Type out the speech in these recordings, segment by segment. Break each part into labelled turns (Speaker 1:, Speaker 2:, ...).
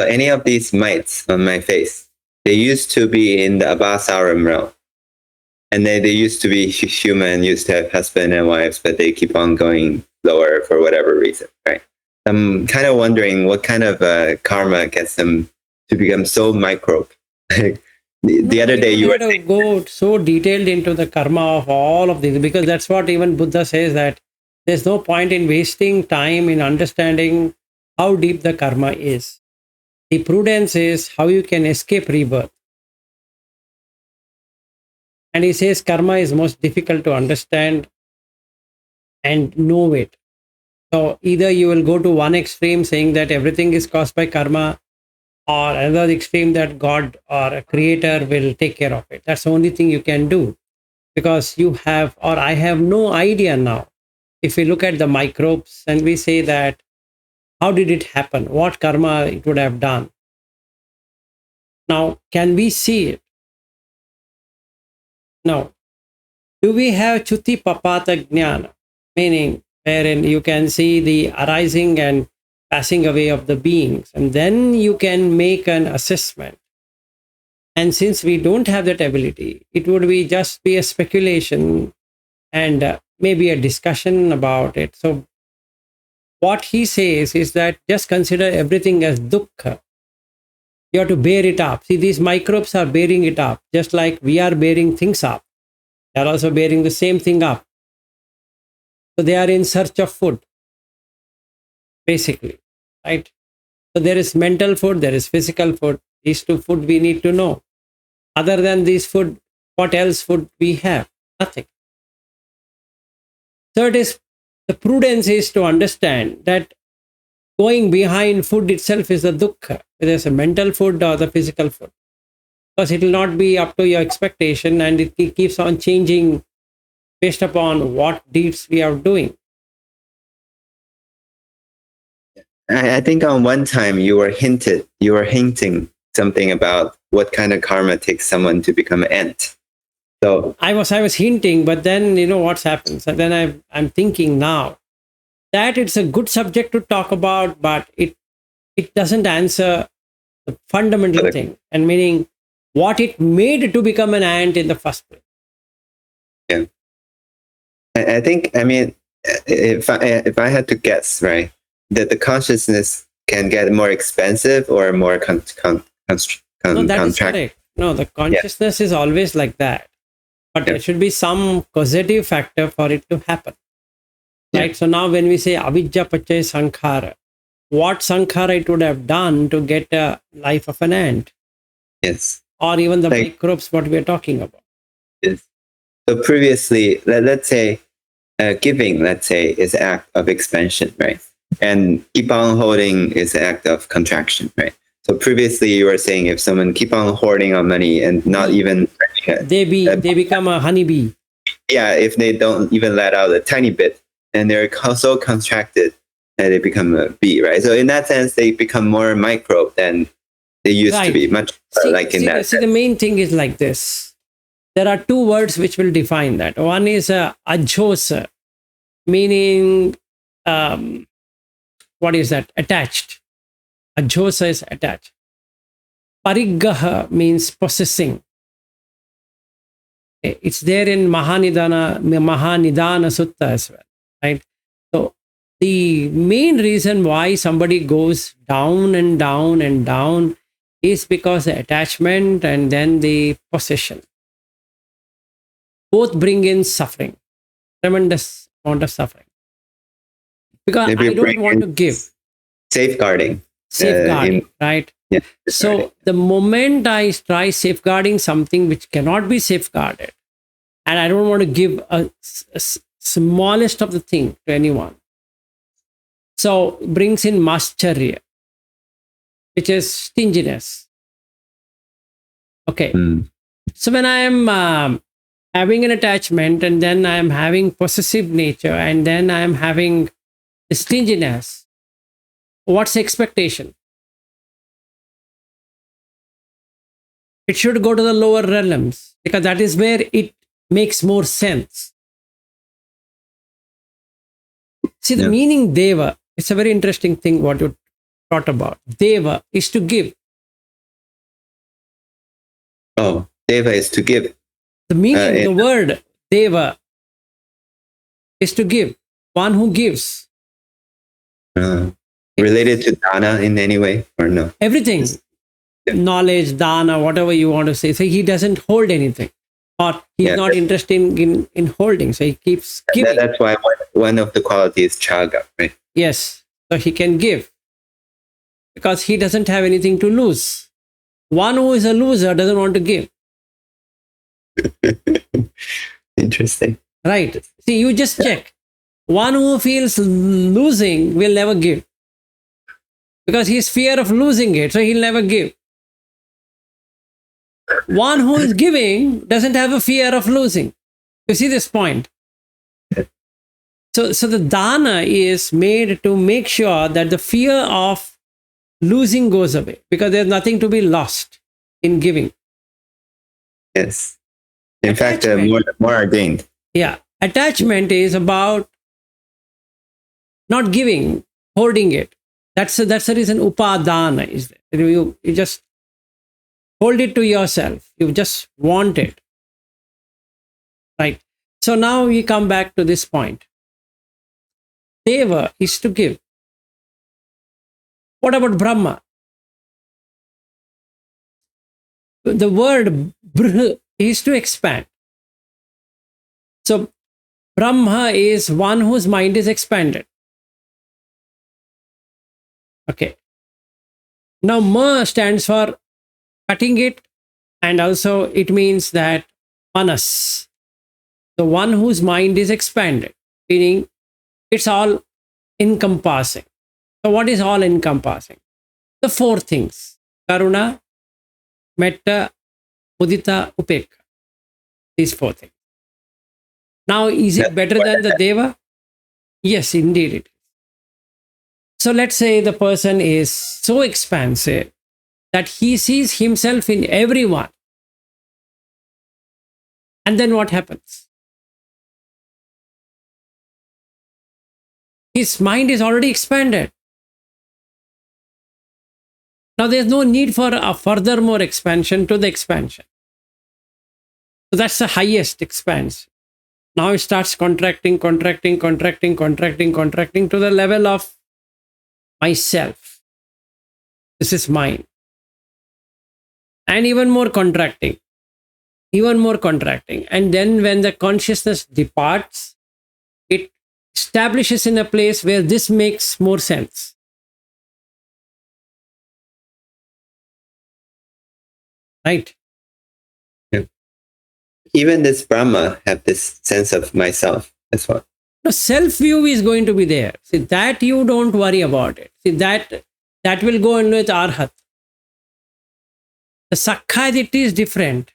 Speaker 1: So any of these mites on my face, they used to be in the Abasaram realm. And they used to be human, used to have husband and wives, but they keep on going lower for whatever reason, right? I'm kind of wondering what kind of karma gets them to become so microbe. The other day you were
Speaker 2: to go so detailed into the karma of all of these, because that's what even Buddha says, that there's no point in wasting time in understanding how deep the karma is. The prudence is how you can escape rebirth. And he says karma is most difficult to understand and know it. So either you will go to one extreme saying that everything is caused by karma, or another extreme that God or a creator will take care of it. That's the only thing you can do, because you have, or I have no idea now. If we look at the microbes and we say that, how did it happen? What karma it would have done? Now, can we see it? No. Do we have chuti papata jnana? Meaning, wherein you can see the arising and passing away of the beings, and then you can make an assessment. And since we don't have that ability, it would be just be a speculation and maybe a discussion about it. So what he says is that just consider everything as dukkha. You have to bear it up. See, these microbes are bearing it up, just like we are bearing things up. They are also bearing the same thing up. So they are in search of food, basically, right? So there is mental food, there is physical food. These two food we need to know. Other than these food, what else food we have? Nothing. Third is, the prudence is to understand that going behind food itself is the dukkha, whether it's a mental food or the physical food. Because it will not be up to your expectation, and it keeps on changing based upon what deeds we are doing.
Speaker 1: I think on one time you were hinting something about what kind of karma takes someone to become an ant. So
Speaker 2: I was hinting, but then you know what's happened. So then I'm thinking now that it's a good subject to talk about, but it doesn't answer the fundamental thing, and meaning what it made to become an ant in the first place.
Speaker 1: Yeah, I think, I mean, if I had to guess, right, that the consciousness can get more expensive or more
Speaker 2: No, that is correct. No, the consciousness is always like that, but there should be some causative factor for it to happen, right? So now when we say avidya pachay sankhara, what sankhara it would have done to get a life of an ant?
Speaker 1: Yes.
Speaker 2: Or even the microbes, what we are talking about.
Speaker 1: Yes. So previously, let's say giving, let's say, is an act of expansion, right? And keep on holding is an act of contraction, right? So previously you were saying if someone keep on hoarding on money and not even...
Speaker 2: They become a honeybee.
Speaker 1: Yeah, if they don't even let out a tiny bit, and they're so contracted that they become a bee, right? So in that sense, they become more microbe than they used to be, much
Speaker 2: the main thing is like this. There are two words which will define that. One is ajhosa, meaning what is that? Attached. Ajhosa is attached. Pariggaha means possessing. It's there in Mahanidana Sutta as well, right? So the main reason why somebody goes down and down and down is because the attachment and then the possession both bring in suffering, tremendous amount of suffering. Because I don't want to give.
Speaker 1: Safeguarding,
Speaker 2: right?
Speaker 1: Yeah,
Speaker 2: so the moment I try safeguarding something which cannot be safeguarded, and I don't want to give a smallest of the thing to anyone, so it brings in mascharya, which is stinginess. Okay. So when I am having an attachment, and then I am having possessive nature, and then I am having stinginess, what's the expectation? It should go to the lower realms, because that is where it makes more sense. See, the meaning deva, it's a very interesting thing what you taught about. Deva is to give.
Speaker 1: Oh, deva is to give.
Speaker 2: The meaning, the word deva is to give. One who gives.
Speaker 1: Related to dana in any way or no?
Speaker 2: Everything. Yeah. Knowledge, dana, whatever you want to say. So he doesn't hold anything. Or he's not interested in holding. So he keeps giving.
Speaker 1: That's why one of the qualities is chaga, right?
Speaker 2: Yes. So he can give. Because he doesn't have anything to lose. One who is a loser doesn't want to give.
Speaker 1: Interesting.
Speaker 2: Right. See, you just check. One who feels losing will never give. Because he's fear of losing it, so he'll never give. One who is giving doesn't have a fear of losing. You see this point? So the dana is made to make sure that the fear of losing goes away, because there's nothing to be lost in giving.
Speaker 1: Yes. In fact, more ordained.
Speaker 2: Yeah. Attachment is about not giving, holding it. That's the reason upadana is there. You just hold it to yourself. You just want it. Right. So now we come back to this point. Deva is to give. What about Brahma? The word brh is to expand. So Brahma is one whose mind is expanded. Okay. Now ma stands for cutting it, and also it means that manas, the one whose mind is expanded, meaning it's all encompassing. So what is all encompassing? The four things: karuna, metta, mudita, upekha. These four things. Now, is it better than the deva? Yes, indeed it is. So let's say the person is so expansive that he sees himself in everyone. And then what happens? His mind is already expanded. Now there's no need for a furthermore expansion to the expansion. So that's the highest expansion. Now it starts contracting to the level of myself. This is mine. And even more contracting. And then when the consciousness departs, it establishes in a place where this makes more sense. Right?
Speaker 1: Yeah. Even this Brahma have this sense of myself as well.
Speaker 2: No, self-view is going to be there. See, that you don't worry about it. See, that will go in with arhat. The sakkha is different.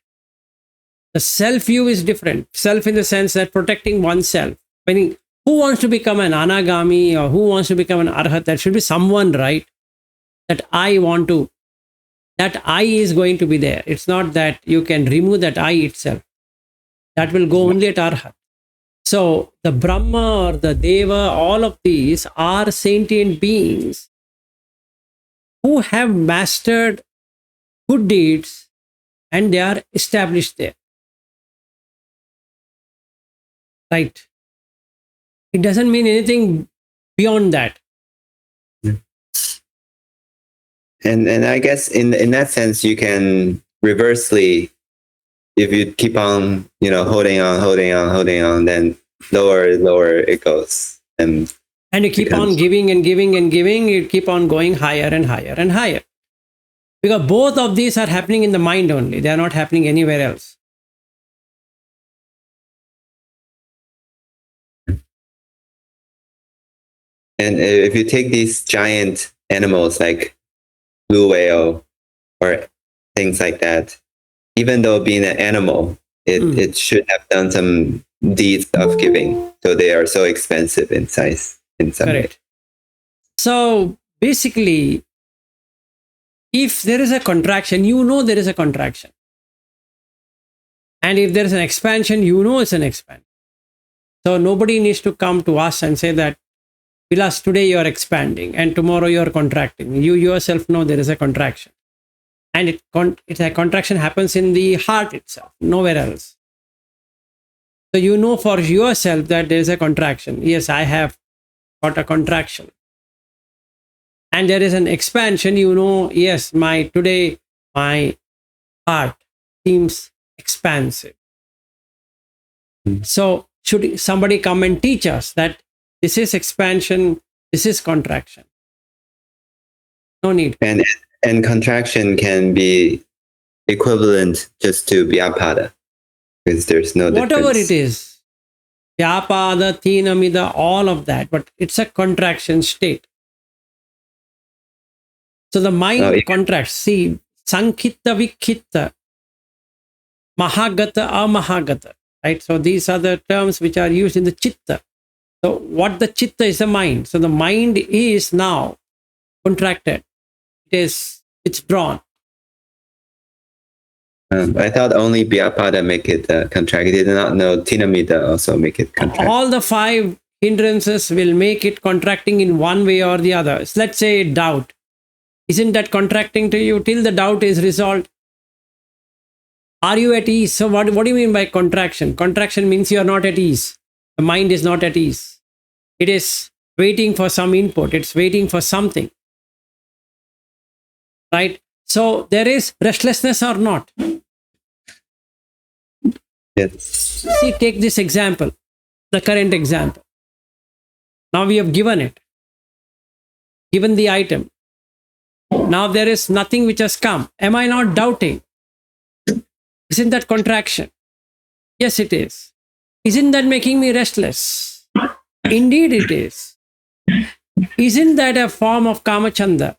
Speaker 2: The self-view is different. Self in the sense that protecting oneself. Meaning, who wants to become an anagami or who wants to become an arhat? That should be someone, right? That I want to. That I is going to be there. It's not that you can remove that I itself. That will go only at arhat. So the Brahma or the Deva, all of these are sentient beings who have mastered good deeds and they are established there. Right? It doesn't mean anything beyond that.
Speaker 1: And I guess in that sense, you can reversely, if you keep on, holding on, then lower it goes. And
Speaker 2: you keep on giving, you keep on going higher and higher and higher. Because both of these are happening in the mind only. They are not happening anywhere else.
Speaker 1: And if you take these giant animals like blue whale or things like that, even though being an animal, it should have done some deeds of giving. So they are so expensive in size in some way.
Speaker 2: So basically, if there is a contraction, there is a contraction. And if there is an expansion, it's an expansion. So nobody needs to come to us and say that Because today you are expanding and tomorrow you are contracting. You yourself know there is a contraction. And it's a contraction happens in the heart itself, nowhere else. So you know for yourself that there is a contraction. Yes, I have got a contraction. And there is an expansion. You know, yes, today my heart seems expansive. So should somebody come and teach us that this is expansion, this is contraction? No need.
Speaker 1: And contraction can be equivalent just to Vyapada, because there's no
Speaker 2: Whatever
Speaker 1: difference.
Speaker 2: it is, Vyapada, Thinamida, all of that, but it's a contraction state. So the mind contracts. See, Sankhita, Vikhitta, Mahagata, Amahagata, right? So these are the terms which are used in the Chitta. So what the Chitta is the mind. So the mind is now contracted. It's drawn.
Speaker 1: I thought only Vyapada make it contract. I did not know Thinamida also make it contract.
Speaker 2: All the 5 hindrances will make it contracting in one way or the other. So let's say doubt. Isn't that contracting to you till the doubt is resolved? Are you at ease? So what do you mean by contraction? Contraction means you are not at ease. The mind is not at ease. It is waiting for some input. It's waiting for something. Right? So there is restlessness or not?
Speaker 1: Yes.
Speaker 2: See, take this example, the current example. Now we have given it, given the item. Now there is nothing which has come. Am I not doubting? Isn't that contraction? Yes, it is. Isn't that making me restless? Indeed, it is. Isn't that a form of Kamachanda?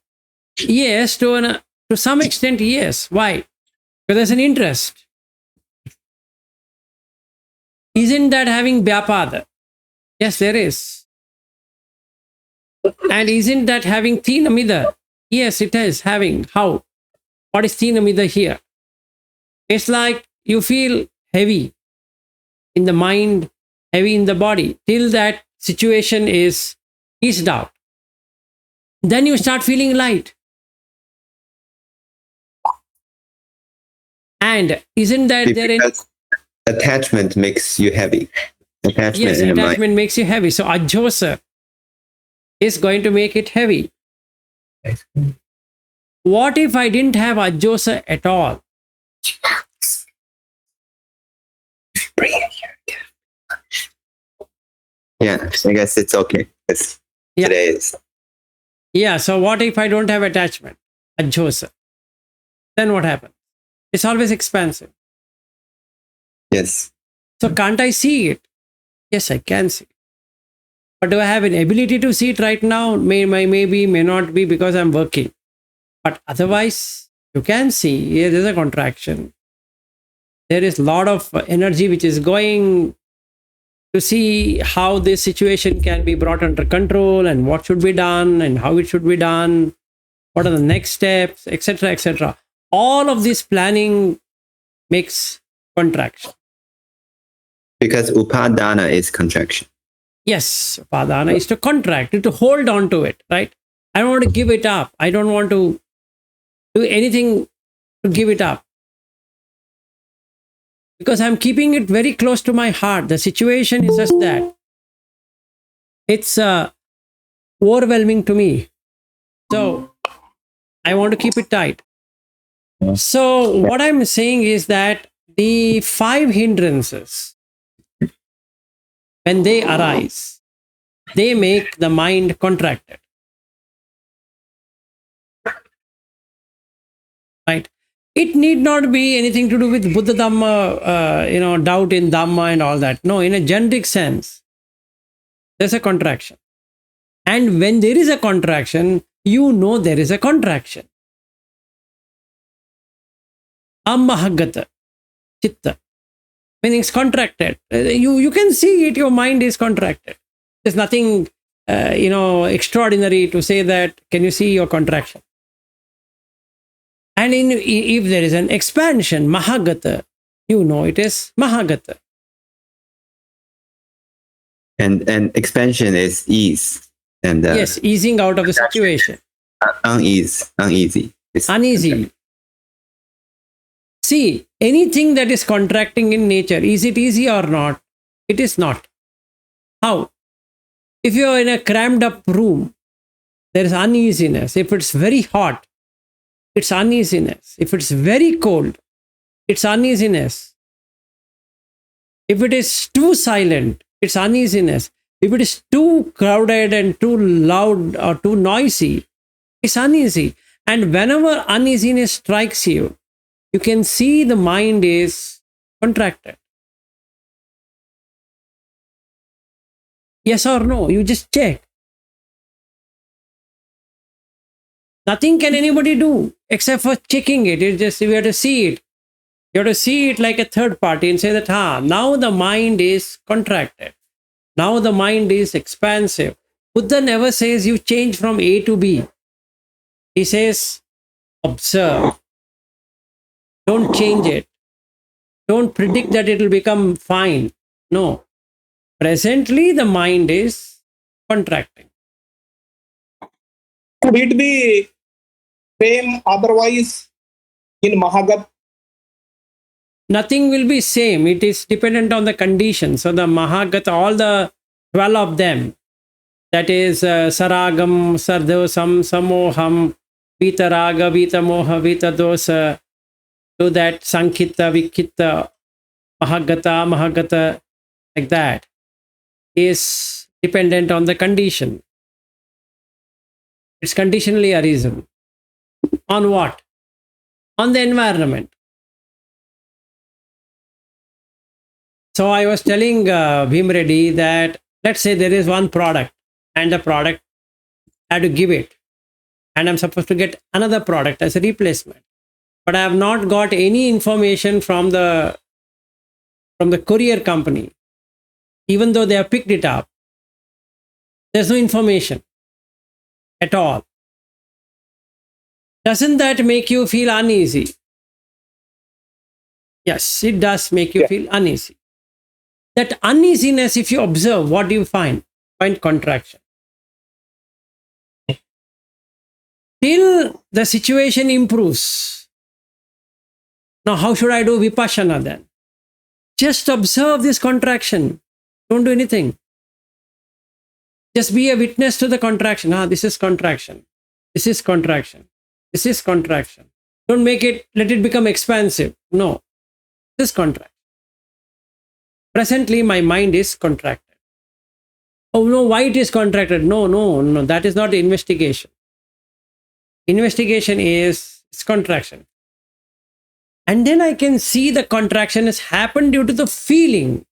Speaker 2: Yes, to some extent, yes. Why? Because there's an interest. Isn't that having Vyapada? Yes, there is. And isn't that having Thinamida? Yes, it is having. How? What is Thinamida here? It's like you feel heavy in the mind, heavy in the body, till that situation is eased out. Then you start feeling light. And isn't that there any...
Speaker 1: Attachment makes you heavy.
Speaker 2: Attachment makes you heavy. So Ajjosa is going to make it heavy. What if I didn't have Ajjosa at all?
Speaker 1: Bring it here. Yeah, I guess it's okay. Today is.
Speaker 2: Yeah, so what if I don't have attachment? Ajjosa. Then what happens? It's always expansive.
Speaker 1: Yes.
Speaker 2: So can't I see it? Yes, I can see it. But do I have an ability to see it right now? Maybe, may not be because I'm working. But otherwise, you can see there's a contraction. There is a lot of energy which is going to see how this situation can be brought under control and what should be done and how it should be done. What are the next steps, etc., etc. All of this planning makes contraction.
Speaker 1: Because upadana is contraction.
Speaker 2: Yes, upadana is to contract, to hold on to it, right? I don't want to give it up. I don't want to do anything to give it up. Because I'm keeping it very close to my heart. The situation is just that. It's overwhelming to me. So I want to keep it tight. So what I'm saying is that the 5 hindrances, when they arise, they make the mind contracted. Right? It need not be anything to do with Buddha Dhamma, doubt in Dhamma and all that. No, in a generic sense, there's a contraction. And when there is a contraction, you know there is a contraction. Amahagata, chitta, meaning it's contracted. You can see it, your mind is contracted. There's nothing, extraordinary to say that, can you see your contraction? And if there is an expansion, Mahagata, you know it is Mahagata.
Speaker 1: And expansion is ease. and
Speaker 2: yes, easing out of the situation.
Speaker 1: Uneasy. It's
Speaker 2: Uneasy. See, anything that is contracting in nature, is it easy or not? It is not. How? If you are in a crammed up room, there is uneasiness. If it's very hot, it's uneasiness. If it's very cold, it's uneasiness. If it is too silent, it's uneasiness. If it is too crowded and too loud or too noisy, it's uneasy. And whenever uneasiness strikes you, you can see the mind is contracted. Yes or no? You just check. Nothing can anybody do except for checking it. It's just we have to see it. You have to see it like a third party and say that, now the mind is contracted. Now the mind is expansive. Buddha never says you change from A to B. He says, observe. Don't change it. Don't predict that it will become fine. No. Presently, the mind is contracting.
Speaker 3: Could it be same otherwise in Mahagat?
Speaker 2: Nothing will be same. It is dependent on the condition. So the Mahagata, all the 12 of them, that is Saragam, Sardosam, Samoham, Vitaraga, Vitamoha, Vitadosa, to that Sankhita, Vikita, Mahagata, like that, is dependent on the condition. It's conditionally arisen. On what? On the environment. So I was telling Bhim Reddy that, let's say there is one product and the product I had to give it, and I'm supposed to get another product as a replacement, but I have not got any information from the courier company. Even though they have picked it up, there's no information at all. Doesn't that make you feel uneasy? Yes, it does make you feel uneasy. That uneasiness, if you observe, what do you find? Find contraction. Till the situation improves. Now, how should I do vipassana then? Just observe this contraction. Don't do anything. Just be a witness to the contraction. This is contraction. This is contraction. This is contraction. Don't let it become expansive. No, this is contraction. Presently, my mind is contracted. Oh no, why it is contracted? No, that is not investigation. Investigation is contraction. And then I can see the contraction has happened due to the feeling.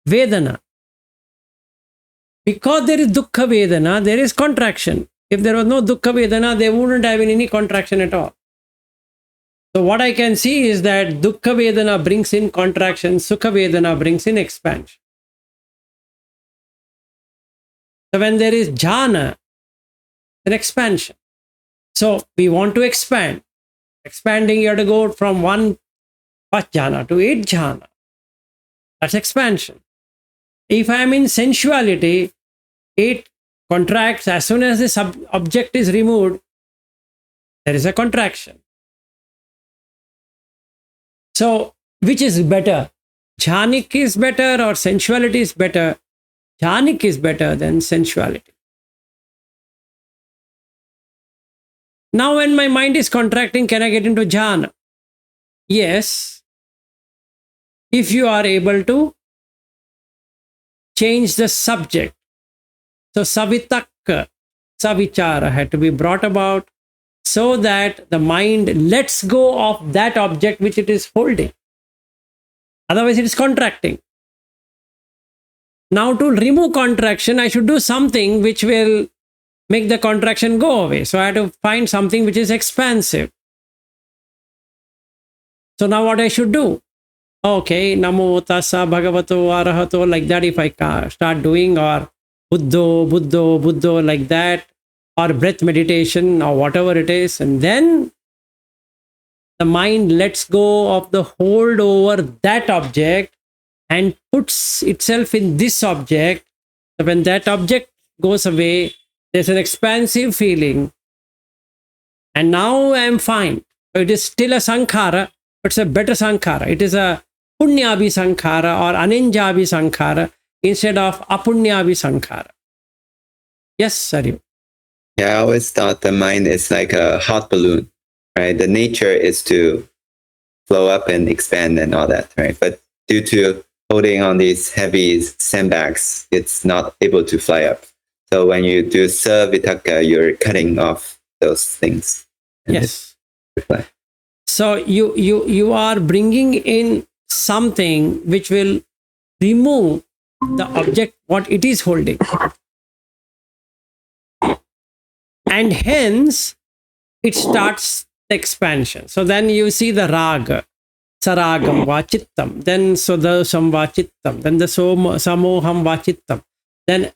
Speaker 2: Vedana. Because there is dukkha vedana, there is contraction. If there was no dukkha vedana, there wouldn't have been any contraction at all. So what I can see is that dukkha vedana brings in contraction, sukha vedana brings in expansion. So when there is jhana, an expansion. So we want to expand. Expanding, you have to go from 1 first jhana to 8 jhana. That's expansion. If I am in sensuality, it contracts. As soon as this object is removed, there is a contraction. So, which is better? Jhanic is better or sensuality is better? Jhanic is better than sensuality. Now, when my mind is contracting, can I get into jhana? Yes. If you are able to change the subject. So, savitakka, savichara had to be brought about so that the mind lets go of that object which it is holding. Otherwise, it is contracting. Now, to remove contraction, I should do something which will make the contraction go away. So, I have to find something which is expansive. So, now what I should do? Okay, Namo Tassa Bhagavato Arahato, like that if I start doing, or Buddho, like that, or breath meditation, or whatever it is, and then the mind lets go of the hold over that object and puts itself in this object, So when that object goes away, there's an expansive feeling. And now I'm fine. So it is still a Sankhara, but it's a better Sankhara. It is a Punyabhi Sankhara or Aninjabhi Sankhara instead of Apunyabhi Sankhara. Yes, Saryu.
Speaker 1: Yeah, I always thought the mind is like a hot balloon, right? The nature is to flow up and expand and all that, right? But due to holding on these heavy sandbags, it's not able to fly up. So when you do Savitaka, you're cutting off those things.
Speaker 2: Yes. So you are bringing in something which will remove the object what it is holding, and hence it starts the expansion. So then you see the raga, saragam vachittam, then sodosam vachittam, then the samoham vachittam, then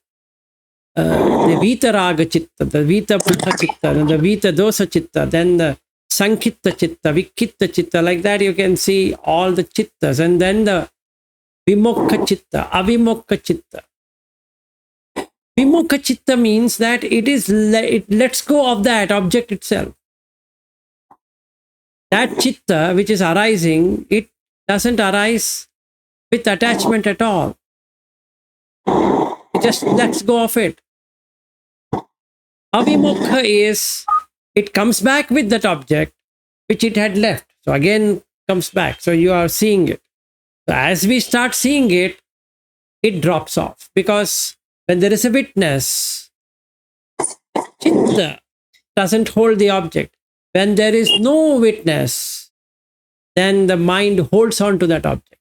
Speaker 2: the vita raga chitta, the vita putha chitta, then the vita dosa chitta, then the sankitta chitta, vikitta chitta. Like that you can see all the chittas, and then the vimokha chitta, avimokha chitta. Vimokha chitta means that it lets go of that object itself. That chitta which is arising, it doesn't arise with attachment at all. It just lets go of it. Avimokha is, it comes back with that object which it had left. So again comes back. So you are seeing it. So as we start seeing it, it drops off. Because when there is a witness, chitta doesn't hold the object. When there is no witness, then the mind holds on to that object.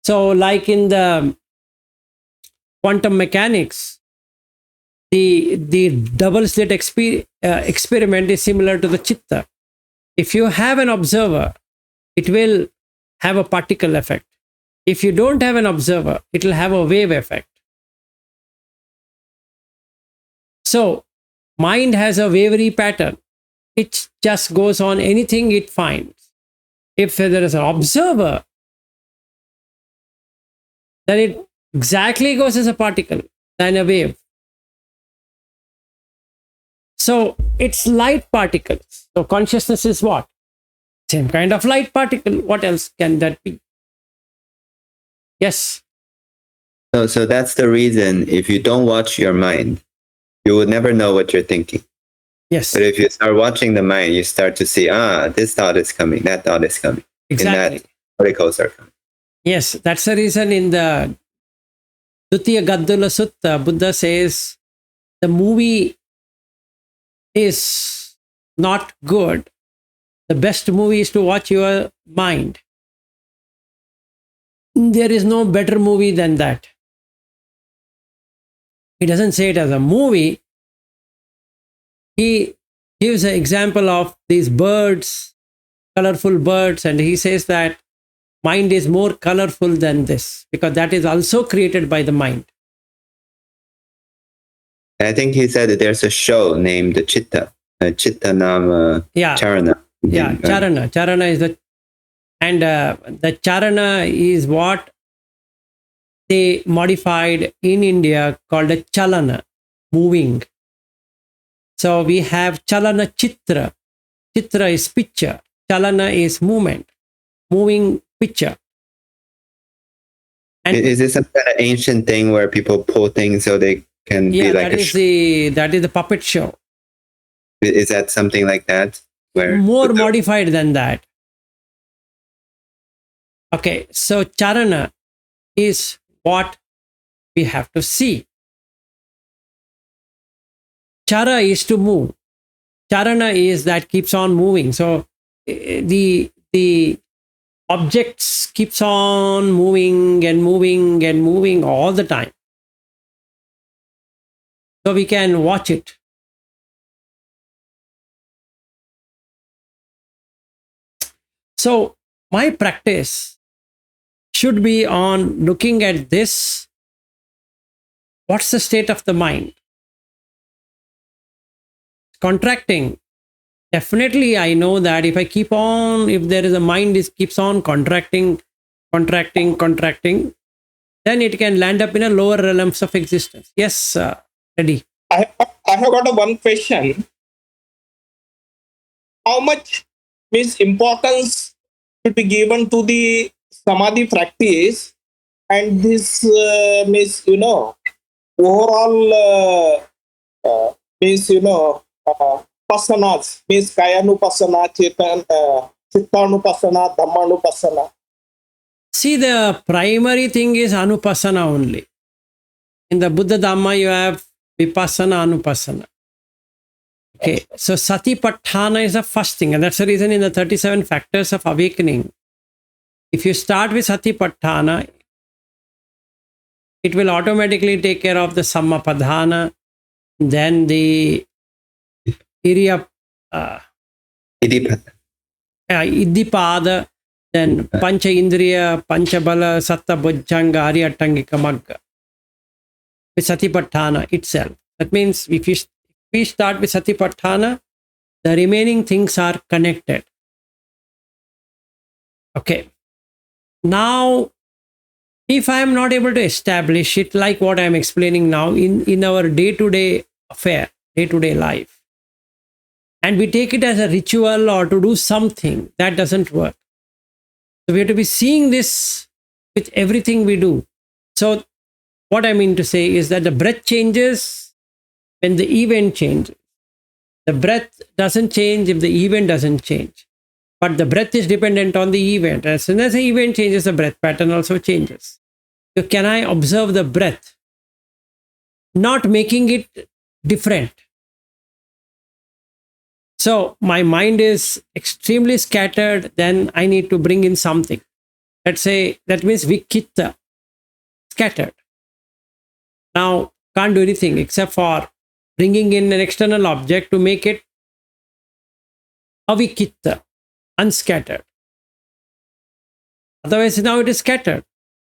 Speaker 2: So like in the quantum mechanics, the double slit experiment is similar to the chitta. If you have an observer, it will have a particle effect. If you don't have an observer, it will have a wave effect. So mind has a wavery pattern. It just goes on anything it finds. If there is an observer, then it exactly goes as a particle, then a wave. So it's light particles. So consciousness is what? Same kind of light particle. What else can that be? Yes.
Speaker 1: So that's the reason if you don't watch your mind, you will never know what you're thinking.
Speaker 2: Yes.
Speaker 1: But if you start watching the mind, you start to see, this thought is coming, that thought is coming.
Speaker 2: Exactly.
Speaker 1: And that particles are coming.
Speaker 2: Yes, that's the reason in the Dutiya Gaddula Sutta, Buddha says the movie is not good. The best movie is to watch your mind. There is no better movie than that. He doesn't say it as a movie. He gives an example of these birds, colorful birds, and he says that mind is more colorful than this because that is also created by the mind.
Speaker 1: I think he said that there's a show named Chitta, Chitta Nama Charana.
Speaker 2: Yeah, Charana. Charana is the Charana is what they modified in India called a Chalana, moving. So we have Chalana Chitra. Chitra is picture. Chalana is movement, moving picture.
Speaker 1: And is this some kind of ancient thing where people pull things so they can be like
Speaker 2: that is the puppet show.
Speaker 1: Is that something like that? Where
Speaker 2: more modified than that. Okay, so Charana is what we have to see. Chara is to move. Charana is that keeps on moving. So the objects keeps on moving and moving and moving all the time. So we can watch it. So my practice should be on looking at this. What's the state of the mind? Contracting. Definitely, I know that if I keep on, if there is a mind is keeps on contracting, then then it can land up in a lower realms of existence. Yes, Eddie.
Speaker 3: I have got a one question. How much means importance should be given to the samadhi practice, and this means overall means pasanas, means kayanupasana, chittanupassana, dhammanupassana.
Speaker 2: See, the primary thing is anupassana only. In the Buddha Dhamma, you have vipassana, anupassana. Okay, so satipatthana is the first thing, and that's the reason in the 37 factors of awakening, if you start with satipatthana, it will automatically take care of the sammapadhana, then the iddipada, then pancha indriya, pancha bala, satta bojjhanga, ariyattangika magga. With satipatthana itself. That means if we start with satipatthana, the remaining things are connected. Okay. Now, if I am not able to establish it like what I am explaining now in our day-to-day affair, day-to-day life, and we take it as a ritual or to do something, that doesn't work. So we have to be seeing this with everything we do. So what I mean to say is that the breath changes when the event changes. The breath doesn't change if the event doesn't change. But the breath is dependent on the event. As soon as the event changes, the breath pattern also changes. So can I observe the breath, not making it different? So my mind is extremely scattered, then I need to bring in something. Let's say that means vikitta, scattered. Now, can't do anything except for bringing in an external object to make it avikitta, unscattered. Otherwise, now it is scattered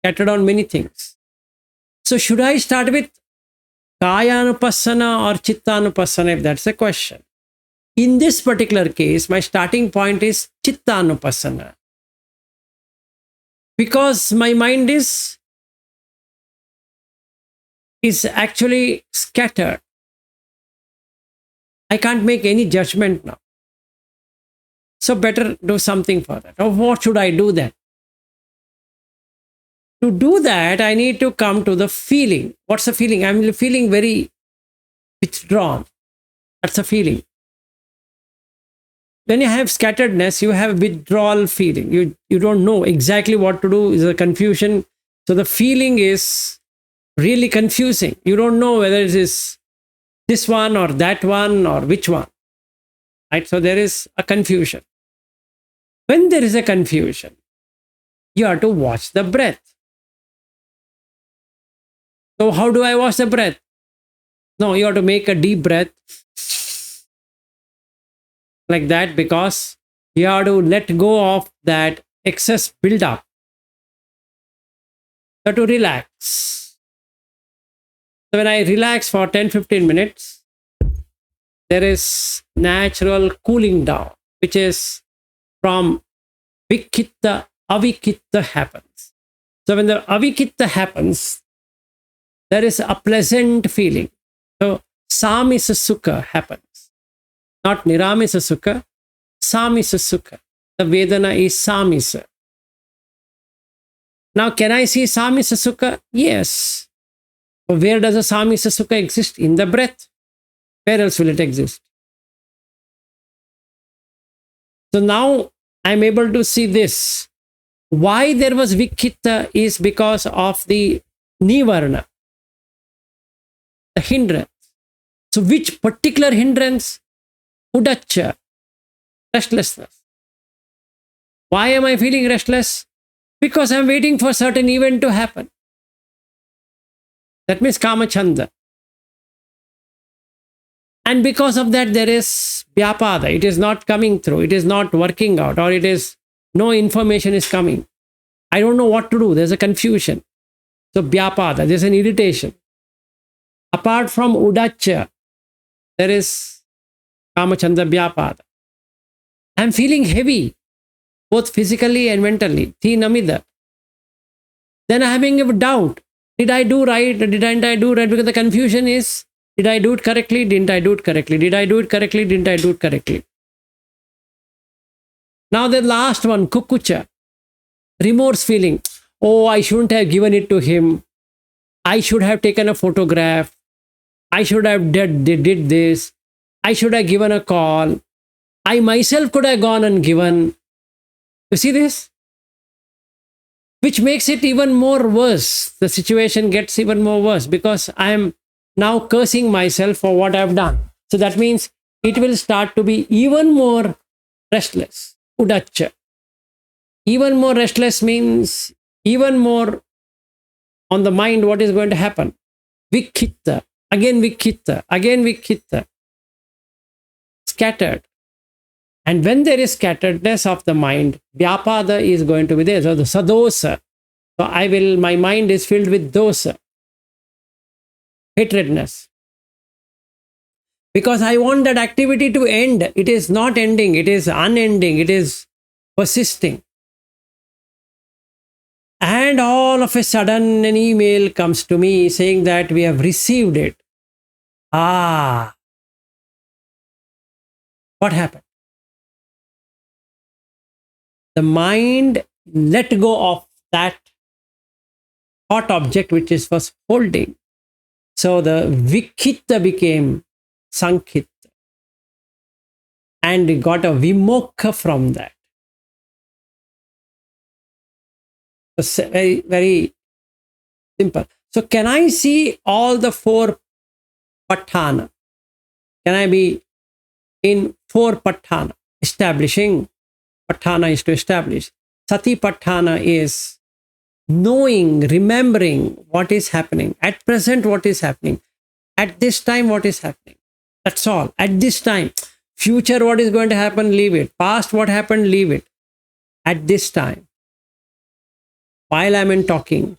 Speaker 2: on many things. So should I start with kayanupassana or chittanupassana, if that's a question? In this particular case, my starting point is chittanupassana. Because my mind is actually scattered. I can't make any judgment now. So better do something for that. Or what should I do then? To do that, I need to come to the feeling. What's the feeling? I'm feeling very withdrawn. That's a feeling. When you have scatteredness, you have withdrawal feeling. You don't know exactly what to do. Is a confusion. So the feeling is really confusing. You don't know whether it is this one or that one or which one. Right? So there is a confusion. When there is a confusion, you have to watch the breath. So how do I watch the breath? No, you have to make a deep breath like that, because you have to let go of that excess build-up. You have to relax. So when I relax for 10-15 minutes, there is natural cooling down, which is from vikitta, avikitta happens. So when the avikitta happens, there is a pleasant feeling. So samisa sukha happens. Not niramisa sukha, samisa sukha. The Vedana is samisa. Now, can I see samisa sukha? Yes. But where does a samisa sukha exist? In the breath. Where else will it exist? So now I'm able to see this. Why there was vikitta is because of the nivarna, the hindrance. So which particular hindrance? Udacha, restlessness. Why am I feeling restless? Because I'm waiting for certain event to happen. That means kamachanda. And because of that, there is vyapada. It is not coming through. It is not working out, or it is no information is coming. I don't know what to do. There's a confusion. So vyapada, there's an irritation. Apart from udacha, there is kamachanda vyapada. I'm feeling heavy, both physically and mentally. Thinamida. Then I'm having a doubt. Did I do right? Didn't I do right? Because the confusion is, did I do it correctly? Didn't I do it correctly? Did I do it correctly? Didn't I do it correctly? Now the last one, kukucha, remorse feeling. Oh, I shouldn't have given it to him. I should have taken a photograph. I should have did this. I should have given a call. I myself could have gone and given. You see this? Which makes it even more worse. The situation gets even more worse because I am now cursing myself for what I've done. So that means it will start to be even more restless. Udacha. Even more restless means even more on the mind what is going to happen. Vikhitta. Again vikhitta. Again vikhitta. Scattered. And when there is scatteredness of the mind, vyapada is going to be there. So the sadosa. So my mind is filled with dosa. Hatredness. Because I want that activity to end. It is not ending. It is unending. It is persisting. And all of a sudden an email comes to me saying that we have received it. What happened? The mind let go of that thought object which it was holding. So the vikhitta became sankhita. And we got a vimokha from that. So very, very simple. So can I see all the 4 patthana? Can I be in 4 patthana? Establishing. Patthana is to establish. Sati patthana is knowing, remembering what is happening. At present, what is happening. At this time, what is happening. That's all. At this time. Future, what is going to happen, leave it. Past, what happened, leave it. At this time. While I'm in talking.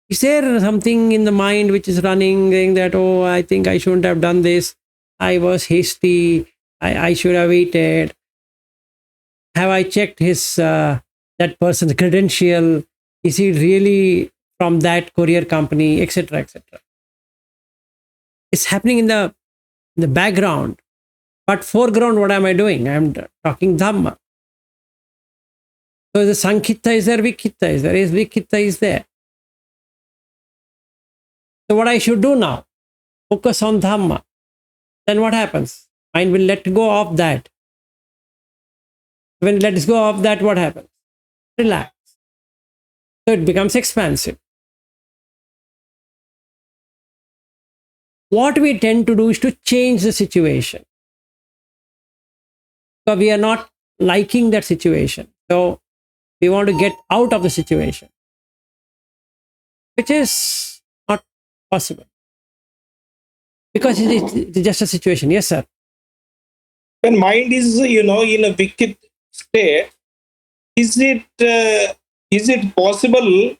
Speaker 2: Is there something in the mind which is running, saying that, oh, I think I shouldn't have done this. I was hasty. I should have waited. Have I checked his that person's credential? Is he really from that courier company, etc., etc.? It's happening in the background, but foreground. What am I doing? I'm talking Dhamma. So the Sankhita is there, Vikhitta is there. Is Vikhitta is there. So what I should do now? Focus on Dhamma. Then what happens? Mind will let go of that. When it lets go of that, what happens? Relax. So it becomes expansive. What we tend to do is to change the situation. So we are not liking that situation. So we want to get out of the situation, which is not possible. Because it's just a situation. Yes, sir.
Speaker 3: When mind is, in a wicked state, is it possible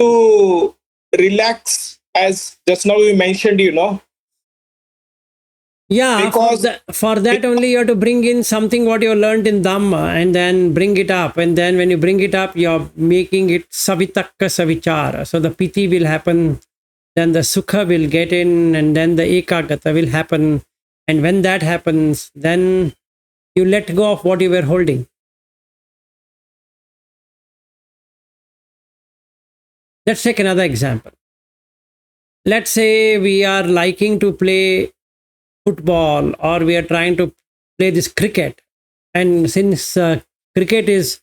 Speaker 3: to relax, as just now you mentioned,
Speaker 2: Yeah,
Speaker 3: because
Speaker 2: for that only you have to bring in something what you learned in Dhamma and then bring it up. And then when you bring it up, you're making it savitakka savichara. So the piti will happen, then the sukha will get in, and then the ekagata will happen. And when that happens, then you let go of what you were holding. Let's take another example. Let's say we are liking to play football, or we are trying to play this cricket. And since cricket is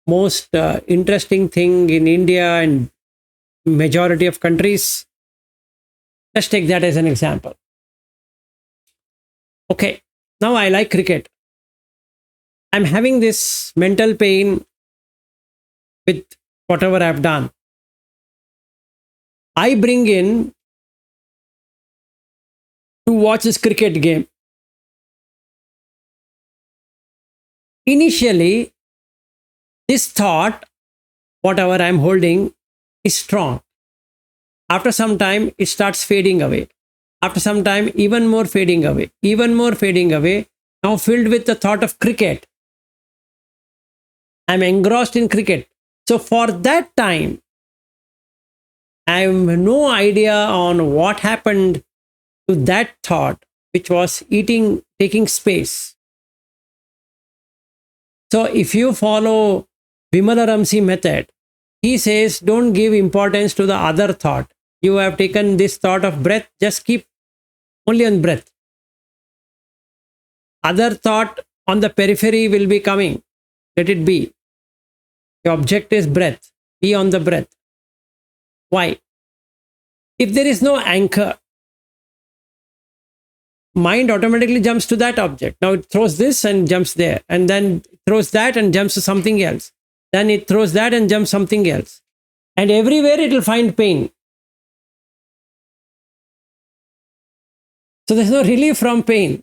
Speaker 2: most interesting thing in India and majority of countries, let's take that as an example. Okay, now I like cricket. I'm having this mental pain with whatever I've done. I bring in to watch this cricket game. Initially, this thought, whatever I'm holding, is strong. After some time, it starts fading away. After some time, even more fading away. Even more fading away. Now filled with the thought of cricket. I'm engrossed in cricket. So for that time, I have no idea on what happened to that thought which was taking space. So if you follow Vimala Ramsey method, he says don't give importance to the other thought. You have taken this thought of breath, just keep only on breath. Other thought on the periphery will be coming. Let it be. The object is breath. Be on the breath. Why? If there is no anchor, mind automatically jumps to that object. Now it throws this and jumps there, and then throws that and jumps to something else. Then it throws that and jumps something else. And everywhere it will find pain. So there's no relief from pain.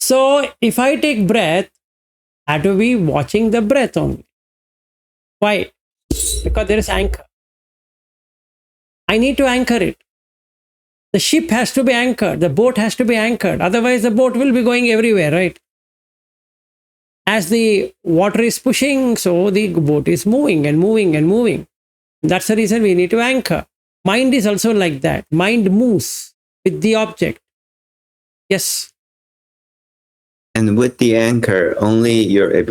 Speaker 2: So if I take breath, I have to be watching the breath only. Why? Because there is anchor. I need to anchor it. The ship has to be anchored. The boat has to be anchored. Otherwise, the boat will be going everywhere, right? As the water is pushing, so the boat is moving and moving and moving. That's the reason we need to anchor. Mind is also like that. Mind moves with the object. Yes.
Speaker 1: And with the anchor, only you're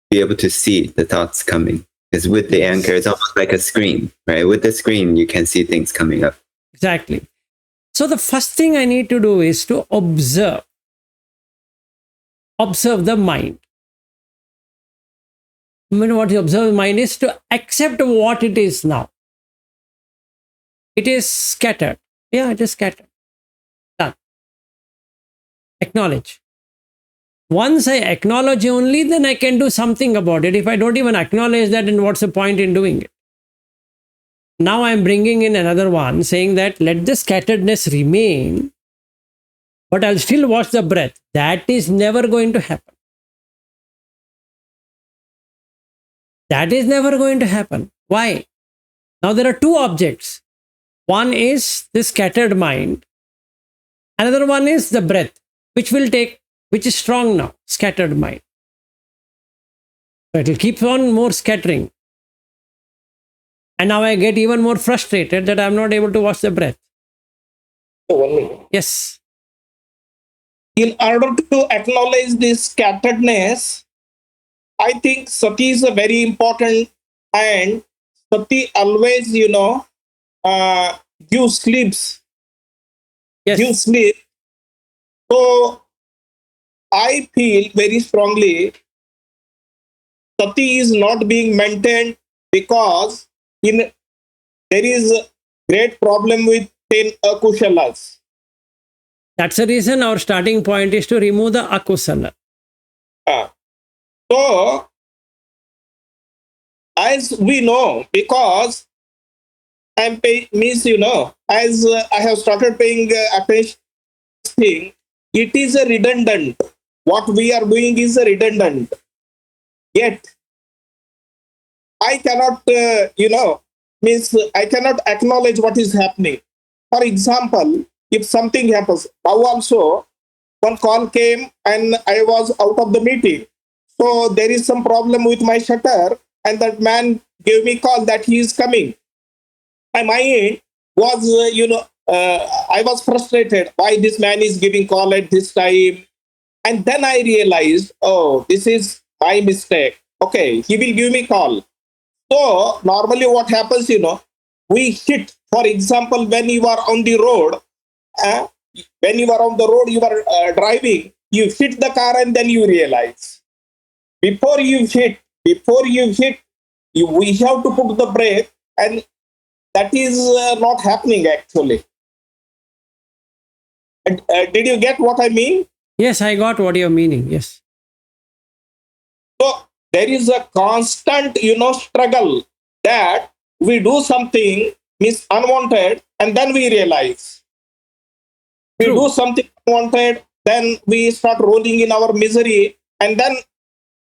Speaker 1: be able to see the thoughts coming. Because with the anchor, it's almost like a screen, right? With the screen, you can see things coming up.
Speaker 2: Exactly. So the first thing I need to do is to observe. Observe the mind. I mean, what you observe the mind is to accept what it is now. It is scattered. Yeah, it is scattered. Done. Acknowledge. Once I acknowledge only, then I can do something about it. If I don't even acknowledge that, then what's the point in doing it? Now I'm bringing in another one saying that let the scatteredness remain, but I'll still watch the breath. That is never going to happen. That is never going to happen. Why? Now there are two objects. One is the scattered mind. Another one is the breath, which is strong now, scattered mind. So it will keep on more scattering. And now I get even more frustrated that I'm not able to watch the breath. Yes.
Speaker 3: In order to acknowledge this scatteredness, I think sati is a very important, and sati always, give sleeps.
Speaker 2: Yes.
Speaker 3: Give sleep. So I feel very strongly sati is not being maintained because there is a great problem with 10 akushalas.
Speaker 2: That's the reason our starting point is to remove the akusala.
Speaker 3: So, as we know, because as I have started paying attention, it is a redundant. What we are doing is a redundant. Yet, I cannot, I cannot acknowledge what is happening. For example, if something happens, now also, one call came and I was out of the meeting. So there is some problem with my shutter, and that man gave me call that he is coming. My mind was, I was frustrated why this man is giving call at this time. And then I realized, oh, this is my mistake. Okay, he will give me call. So normally what happens, we hit, for example, when you are on the road, when you are on the road, you are driving, you hit the car and then you realize. Before you hit, we have to put the brake, and that is not happening actually. Did you get what I mean?
Speaker 2: Yes, I got what you're meaning. Yes.
Speaker 3: So there is a constant, struggle that we do something unwanted, and then we realize. We do something unwanted, then we start rolling in our misery, and then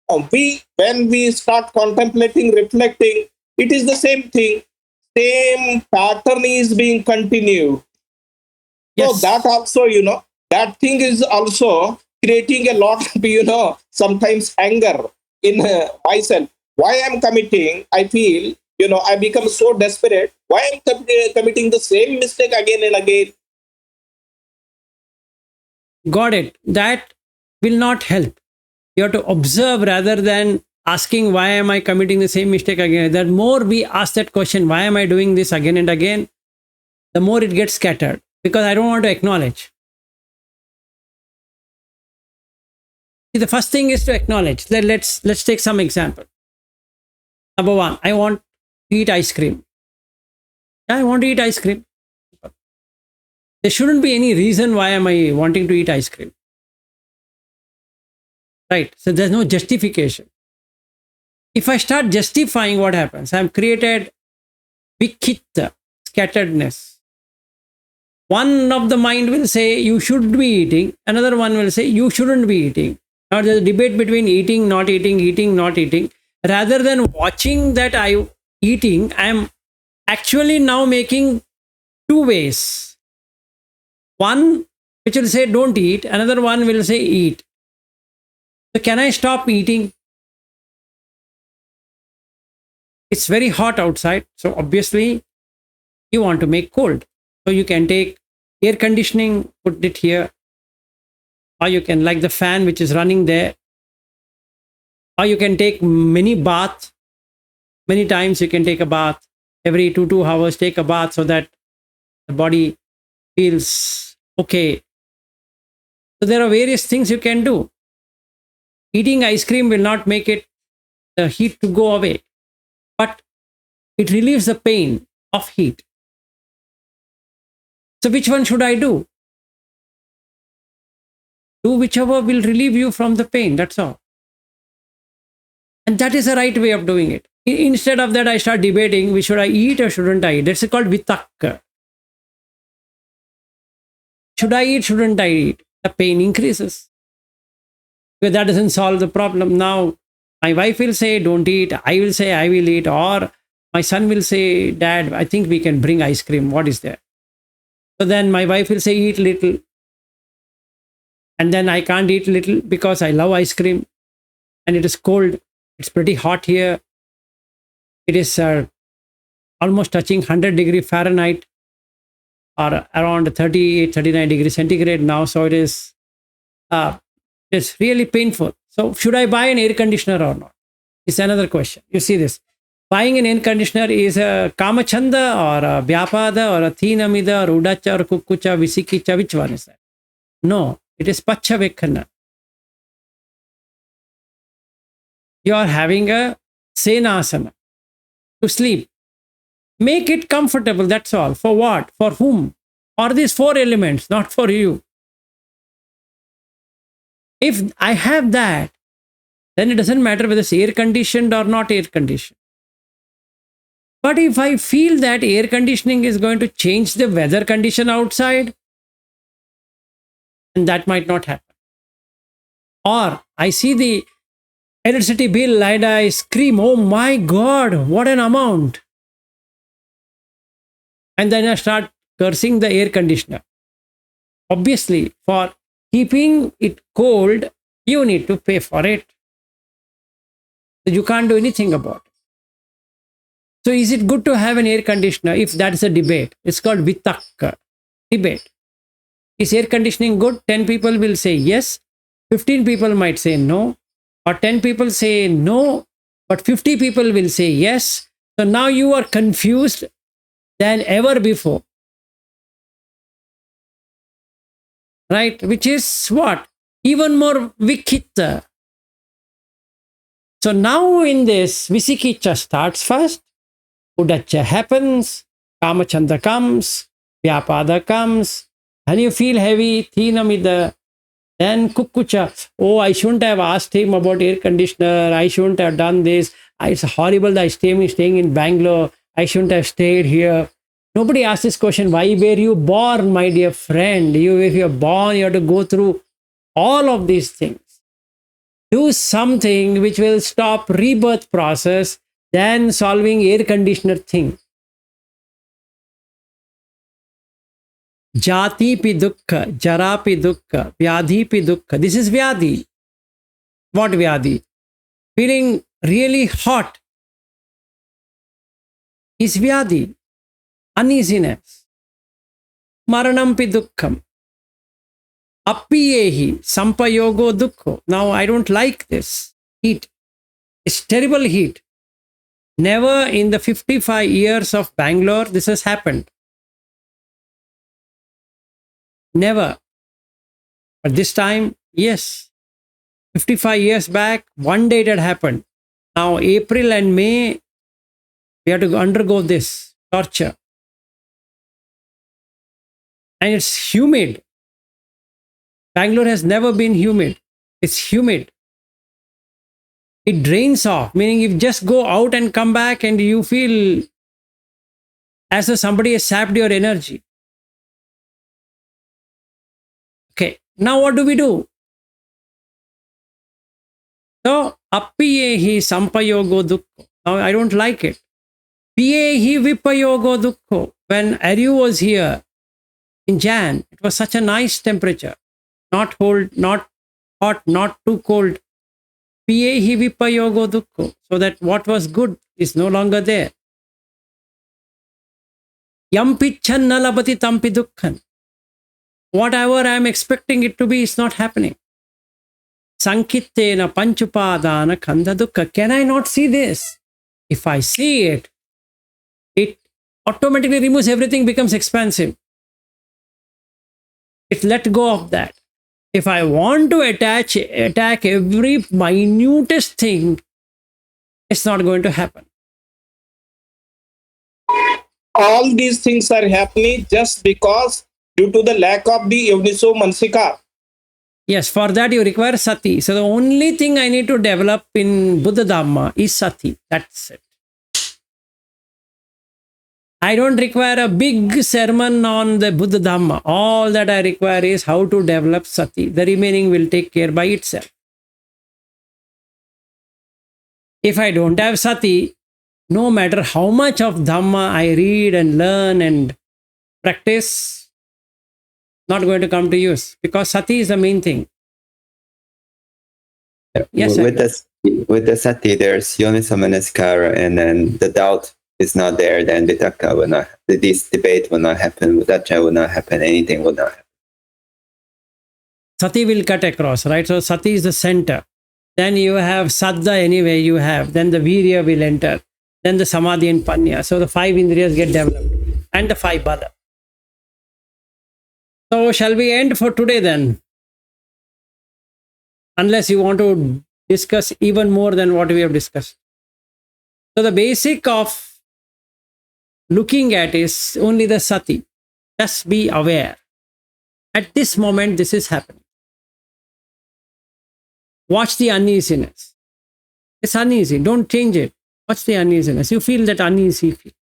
Speaker 3: when we start contemplating, reflecting, it is the same thing. Same pattern is being continued. Yes. So that also, that thing is also creating a lot of, sometimes anger in myself. Why I'm committing, I feel I become so desperate. Why I'm committing the same mistake again and again?
Speaker 2: Got it. That will not help. You have to observe rather than asking, why am I committing the same mistake again? The more we ask that question, why am I doing this again and again, the more it gets scattered, because I don't want to acknowledge. See, the first thing is to acknowledge. Then let's take some example. Number one, I want to eat ice cream. I want to eat ice cream. There shouldn't be any reason why am I wanting to eat ice cream. Right? So there's no justification. If I start justifying, what happens? I'm created vikitta, scatteredness. One of the mind will say you should be eating. Another one will say you shouldn't be eating. Now there's a debate between eating, not eating, eating, not eating. Rather than watching that I eating, I'm actually now making two ways. One which will say don't eat. Another one will say eat. So can I stop eating? It's very hot outside. So obviously you want to make cold. So you can take air conditioning, put it here. Or you can, like the fan which is running there. Or you can take mini bath. Many times you can take a bath. Every 2 hours, take a bath so that the body feels okay. So there are various things you can do. Eating ice cream will not make the heat to go away, but it relieves the pain of heat. So which one should I do? Do whichever will relieve you from the pain, that's all. And that is the right way of doing it. Instead of that, I start debating, should I eat or shouldn't I eat? That's called vitakka. Should I eat, shouldn't I eat? The pain increases. But that doesn't solve the problem. Now, my wife will say, don't eat. I will say, I will eat. Or my son will say, Dad, I think we can bring ice cream. What is there? So then my wife will say, eat little. And then I can't eat little because I love ice cream. And it is cold. It's pretty hot here. It is almost touching 100 degrees Fahrenheit or around 38, 39 degrees centigrade now. So it's really painful. So should I buy an air conditioner or not? It's another question. You see this. Buying an air conditioner is a kamachanda or a vyapada or a thinamida or udacha or kukkucha, visikicha. Which one is that? No, it is pacchavekkhana. You are having a senasana to sleep. Make it comfortable, that's all. For what? For whom? For these 4 elements, not for you. If I have that, then it doesn't matter whether it's air conditioned or not air conditioned. But if I feel that air conditioning is going to change the weather condition outside, then that might not happen. Or I see the electricity bill and I scream, oh my God, what an amount. And then I start cursing the air conditioner. Obviously, for keeping it cold, you need to pay for it. So you can't do anything about it. So is it good to have an air conditioner? If that is a debate, it's called vitakka, debate. Is air conditioning good? 10 people will say yes. 15 people might say no. Or 10 people say no, but 50 people will say yes. So now you are confused than ever before. Right? Which is what? Even more vikitta. So now in this, visikicha starts first. Udacha happens. Kamachanda comes. Vyapada comes. And you feel heavy. Thinamida. Then kukkucha. Oh, I shouldn't have asked him about air conditioner. I shouldn't have done this. It's horrible that I'm staying in Bangalore. I shouldn't have stayed here. Nobody asks this question. Why were you born, my dear friend? If you're born, you have to go through all of these things. Do something which will stop rebirth process than solving air conditioner thing. Jati pi dukkha, jara pi dukkha, vyadhi pi dukkha. This is vyadhi. What vyadhi? Feeling really hot. is vyadi, uneasiness. Maranampi dukkham. Appiyehi sampayogo dukkho. Now I don't like this heat. It's terrible heat. Never in the 55 years of Bangalore this has happened. Never. But this time, yes. 55 years back, one day it had happened. Now April and May, we have to undergo this torture. And it's humid. Bangalore has never been humid. It's humid. It drains off, meaning you just go out and come back and you feel as though somebody has sapped your energy. Okay, now what do we do? So, appiyehi sampayogo dukkho. Now I don't like it. Piyehi vipayogo dukkho. When Aryu was here in Jan, it was such a nice temperature. Not cold, not hot, not too cold. Piyehi vipayogo dukkho. So that what was good is no longer there. Yampichan nalabati tampi dukkhan. Whatever I am expecting it to be is not happening. Sankittena panchupadana kanda dukkha. Can I not see this? If I see it, it automatically removes everything, becomes expansive. It let go of that. If I want to attack every minutest thing, it's not going to happen.
Speaker 3: All these things are happening just because due to the lack of the Yoniso Mansika.
Speaker 2: Yes, for that you require sati. So the only thing I need to develop in Buddha Dhamma is sati. That's it. I don't require a big sermon on the Buddha Dhamma. All that I require is how to develop sati. The remaining will take care by itself. If I don't have sati, no matter how much of Dhamma I read and learn and practice, not going to come to use because sati is the main thing. Yes,
Speaker 1: with the sati, there's yoniso manasikara, and then the doubt is not there, then vitakka will not, this debate will not happen, udacca will not happen, anything will not happen.
Speaker 2: Sati will cut across, right? So sati is the center. Then you have saddha anyway you have. Then the virya will enter. Then the samadhi and panya. So the 5 indriyas get developed. And the 5 bala. So shall we end for today then? Unless you want to discuss even more than what we have discussed. So the basic of looking at is only the sati. Just be aware. At this moment, this is happening. Watch the uneasiness. It's uneasy. Don't change it. Watch the uneasiness. You feel that uneasy feel.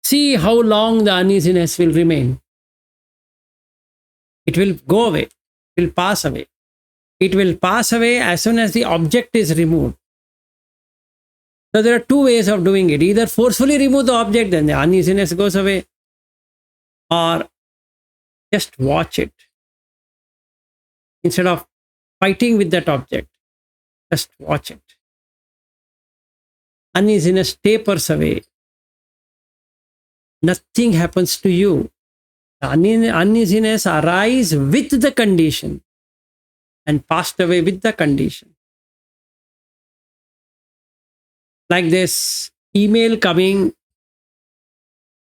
Speaker 2: See how long the uneasiness will remain. It will go away. It will pass away. It will pass away as soon as the object is removed. So there are 2 ways of doing it. Either forcefully remove the object, then the uneasiness goes away. Or just watch it. Instead of fighting with that object, just watch it. Uneasiness tapers away. Nothing happens to you. The uneasiness arises with the condition and passed away with the condition. Like this email coming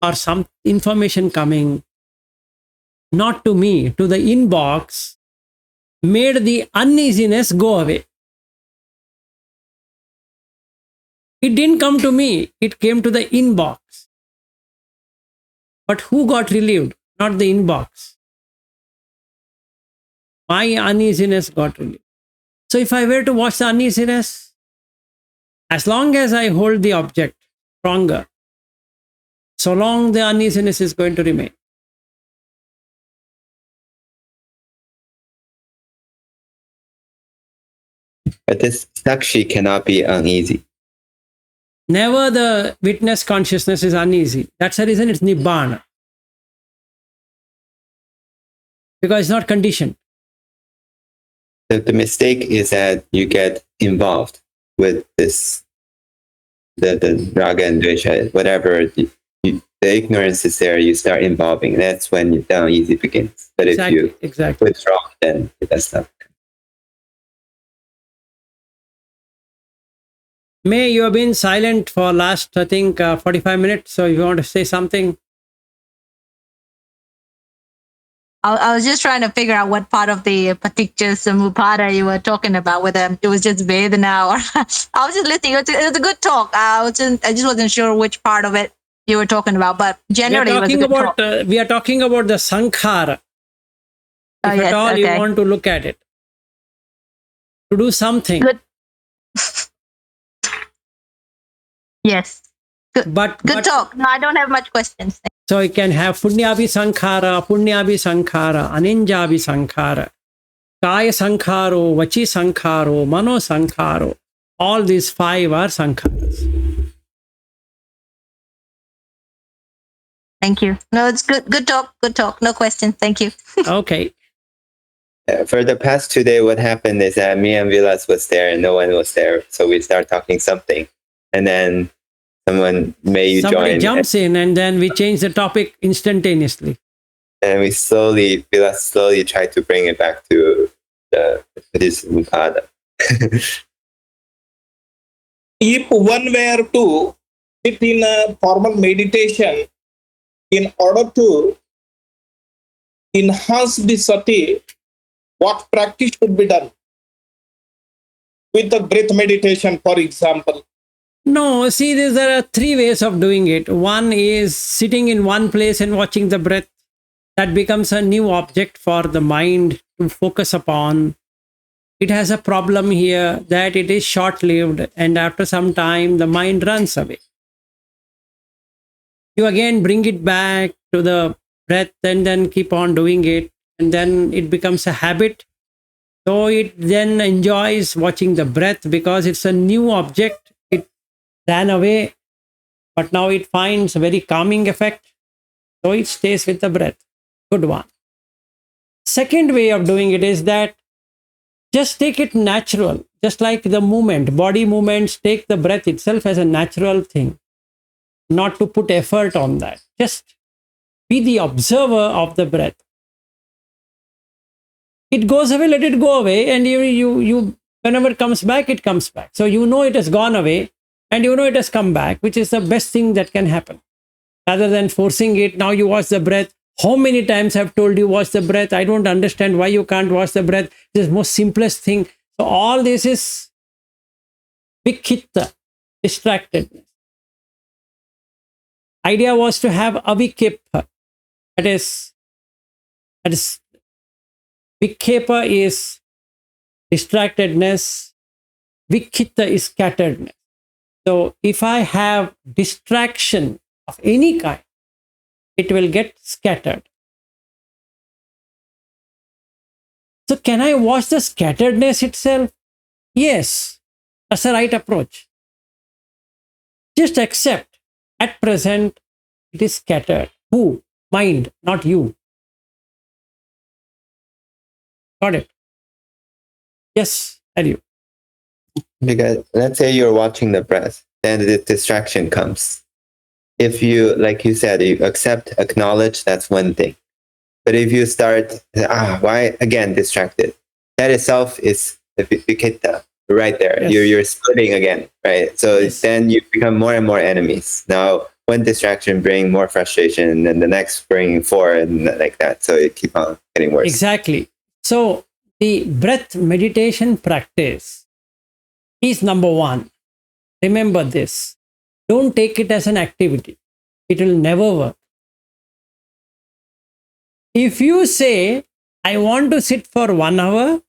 Speaker 2: or some information coming, not to me, to the inbox, made the uneasiness go away. It didn't come to me, it came to the inbox. But who got relieved? Not the inbox. My uneasiness got relieved. So if I were to watch the uneasiness, as long as I hold the object stronger, so long the uneasiness is going to remain.
Speaker 1: But this sakshi cannot be uneasy.
Speaker 2: Never the witness consciousness is uneasy. That's the reason it's nibbana. Because it's not conditioned.
Speaker 1: The mistake is that you get involved with this the raga and dvesha, whatever the ignorance is there, you start involving. That's when down easy begins. But if you withdraw, then that's not.
Speaker 2: May, you have been silent for last, I think, 45 minutes. So if you want to say something.
Speaker 4: I was just trying to figure out what part of the Paticcasamutpada you were talking about, whether it was just Vedana or I was just listening. It was a good talk. I just wasn't sure which part of it you were talking about, but generally it was a good talk.
Speaker 2: We are talking about the Sankhara. If at all you want to look at it. To do something.
Speaker 4: Good. Yes. Good. Good talk. No, I don't have much questions.
Speaker 2: So you can have Punyabhi Sankhara, Aninjabhi Sankhara, Kaya Sankharo, Vachi Sankharo, Mano Sankharo. All these 5 are Sankharas.
Speaker 4: Thank you. No, it's good. Good talk. Good talk. No questions. Thank you.
Speaker 2: Okay.
Speaker 1: For the past 2 days, what happened is that me and Vilas was there and no one was there. So we start talking something. And then somebody
Speaker 2: jumps in and then we change the topic instantaneously.
Speaker 1: And Vilas slowly tried to bring it back to the Paticcasamutpada.
Speaker 3: If one were to sit in a formal meditation in order to enhance the sati, what practice should be done? With the breath meditation, for example.
Speaker 2: No, see, there are 3 ways of doing it. One is sitting in one place and watching the breath. That becomes a new object for the mind to focus upon. It has a problem here that it is short-lived, and after some time, the mind runs away. You again bring it back to the breath and then keep on doing it, and then it becomes a habit. So it then enjoys watching the breath because it's a new object. Ran away, but now it finds a very calming effect. So it stays with the breath. Good one. Second way of doing it is that just take it natural, just like the movement, body movements, take the breath itself as a natural thing, not to put effort on that. Just be the observer of the breath. It goes away, let it go away, and you whenever it comes back, it comes back. So you know it has gone away. And you know it has come back, which is the best thing that can happen. Rather than forcing it, now you watch the breath. How many times I've told you watch the breath? I don't understand why you can't watch the breath. This is the most simplest thing. So all this is vikhitta, distractedness. Idea was to have avikepha. That is vikhepa is distractedness. Vikhitta is scatteredness. So if I have distraction of any kind, it will get scattered. So can I watch the scatteredness itself? Yes, that's the right approach. Just accept, at present, it is scattered. Who? Mind, not you. Got it? Yes, are you?
Speaker 1: Because let's say you're watching the breath, then the distraction comes. If you, like you said, you accept, acknowledge, that's one thing. But if you start, why again distracted? That itself is the vikhitta right there. Yes. You're splitting again, right? So then you become more and more enemies. Now, one distraction bring more frustration, and then the next bring 4, and like that. So it keep on getting worse.
Speaker 2: Exactly. So the breath meditation practice is number 1. Remember this. Don't take it as an activity. It will never work. If you say, I want to sit for 1 hour,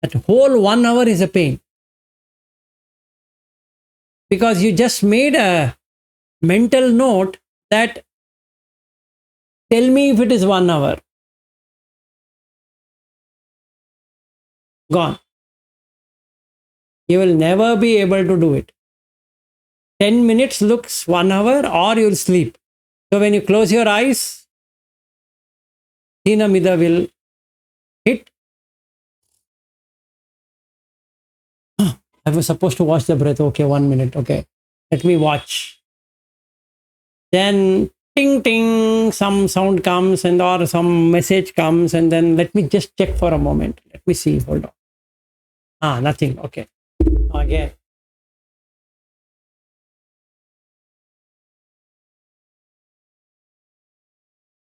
Speaker 2: that whole 1 hour is a pain. Because you just made a mental note that tell me if it is 1 hour. Gone. You will never be able to do it. 10 minutes looks 1 hour, or you'll sleep. So when you close your eyes, Hina Mida will hit. I was supposed to watch the breath. Okay, 1 minute. Okay, let me watch. Then ting ting, some sound comes and or some message comes, and then let me just check for a moment. Let me see. Hold on. Nothing. Okay. Again.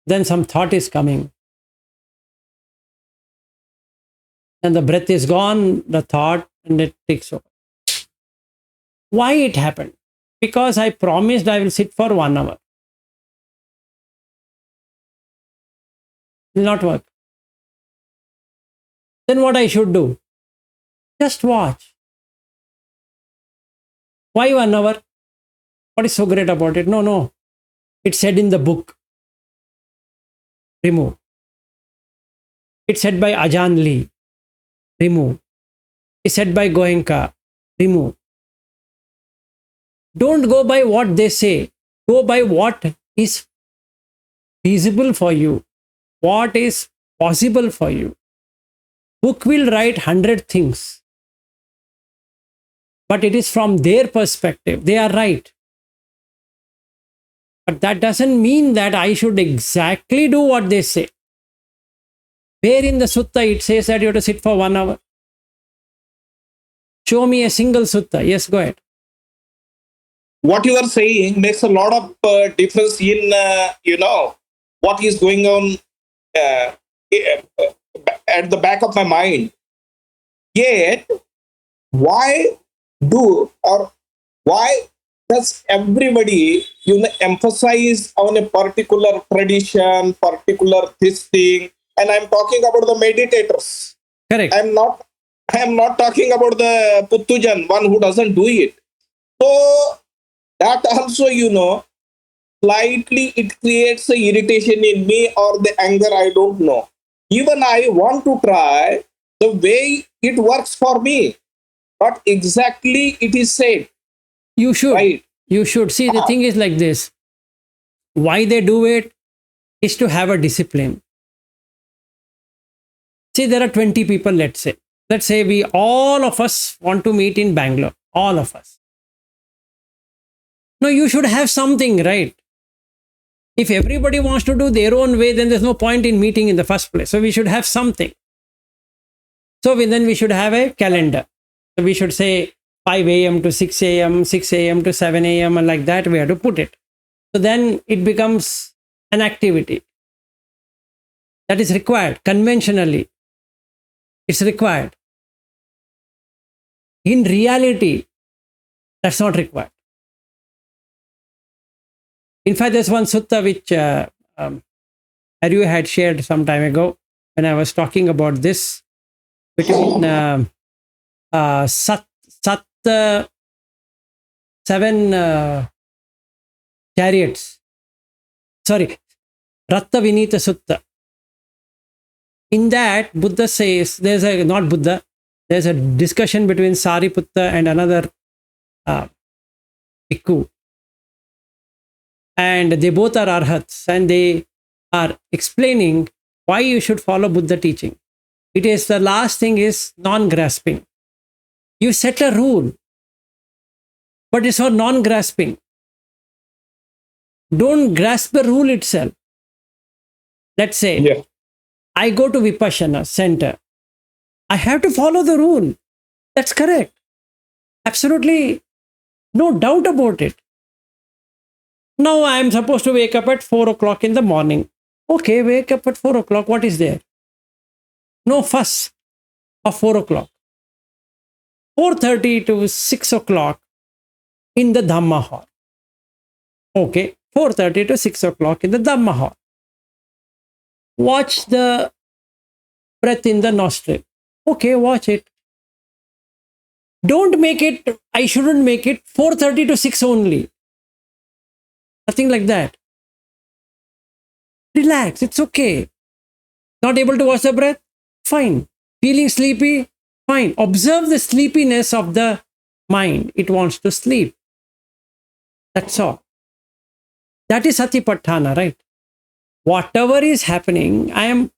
Speaker 2: Then some thought is coming. And the breath is gone, the thought, and it takes over. Why it happened? Because I promised I will sit for 1 hour. It will not work. Then what I should do? Just watch. Why 1 hour? What is so great about it? No. It's said in the book. Remove. It's said by Ajahn Lee. Remove. It's said by Goenka. Remove. Don't go by what they say. Go by what is feasible for you. What is possible for you. Book will write 100 things. But it is from their perspective. They are right. But that doesn't mean that I should exactly do what they say. Where in the sutta it says that you have to sit for 1 hour? Show me a single sutta. Yes, go ahead.
Speaker 3: What you are saying makes a lot of difference in, what is going on at the back of my mind. Yet, why does everybody, emphasize on a particular tradition, particular this thing? And I'm talking about the meditators.
Speaker 2: Correct.
Speaker 3: I am not talking about the Puttujan, one who doesn't do it. So that also, slightly it creates a irritation in me or the anger, I don't know. Even I want to try the way it works for me. Not exactly it is said.
Speaker 2: You should.
Speaker 3: Right.
Speaker 2: You should. See, the thing is like this. Why they do it is to have a discipline. See, there are 20 people, let's say. Let's say we all of us want to meet in Bangalore. All of us. No, you should have something, right? If everybody wants to do their own way, then there's no point in meeting in the first place. So we should have something. So then we should have a calendar. So we should say 5 a.m. to 6 a.m., 6 a.m. to 7 a.m. and like that we have to put it. So then it becomes an activity that is required conventionally. It's required. In reality, that's not required. In fact, there's one sutta which Aryu had shared some time ago when I was talking about this between seven chariots. Sorry, Ratta Vinita Sutta. In that, Buddha says, there's a discussion between Sariputta and another bhikkhu. And they both are arhats, and they are explaining why you should follow Buddha teaching. It is the last thing is non-grasping. You set a rule, but it's for non-grasping. Don't grasp the rule itself. Let's say, I go to Vipassana center. I have to follow the rule. That's correct. Absolutely no doubt about it. Now I am supposed to wake up at 4 o'clock in the morning. Okay, wake up at 4 o'clock. What is there? No fuss of 4 o'clock. 4:30 to 6 o'clock in the Dhamma hall. Okay, 4:30 to 6 o'clock in the Dhamma hall. Watch the breath in the nostril. Okay, watch it. Don't make it, I shouldn't make it 4:30 to 6 only. Nothing like that. Relax, it's okay. Not able to watch the breath? Fine. Feeling sleepy? Fine. Observe the sleepiness of the mind. It wants to sleep. That's all. That is satipatthana, right? Whatever is happening, I am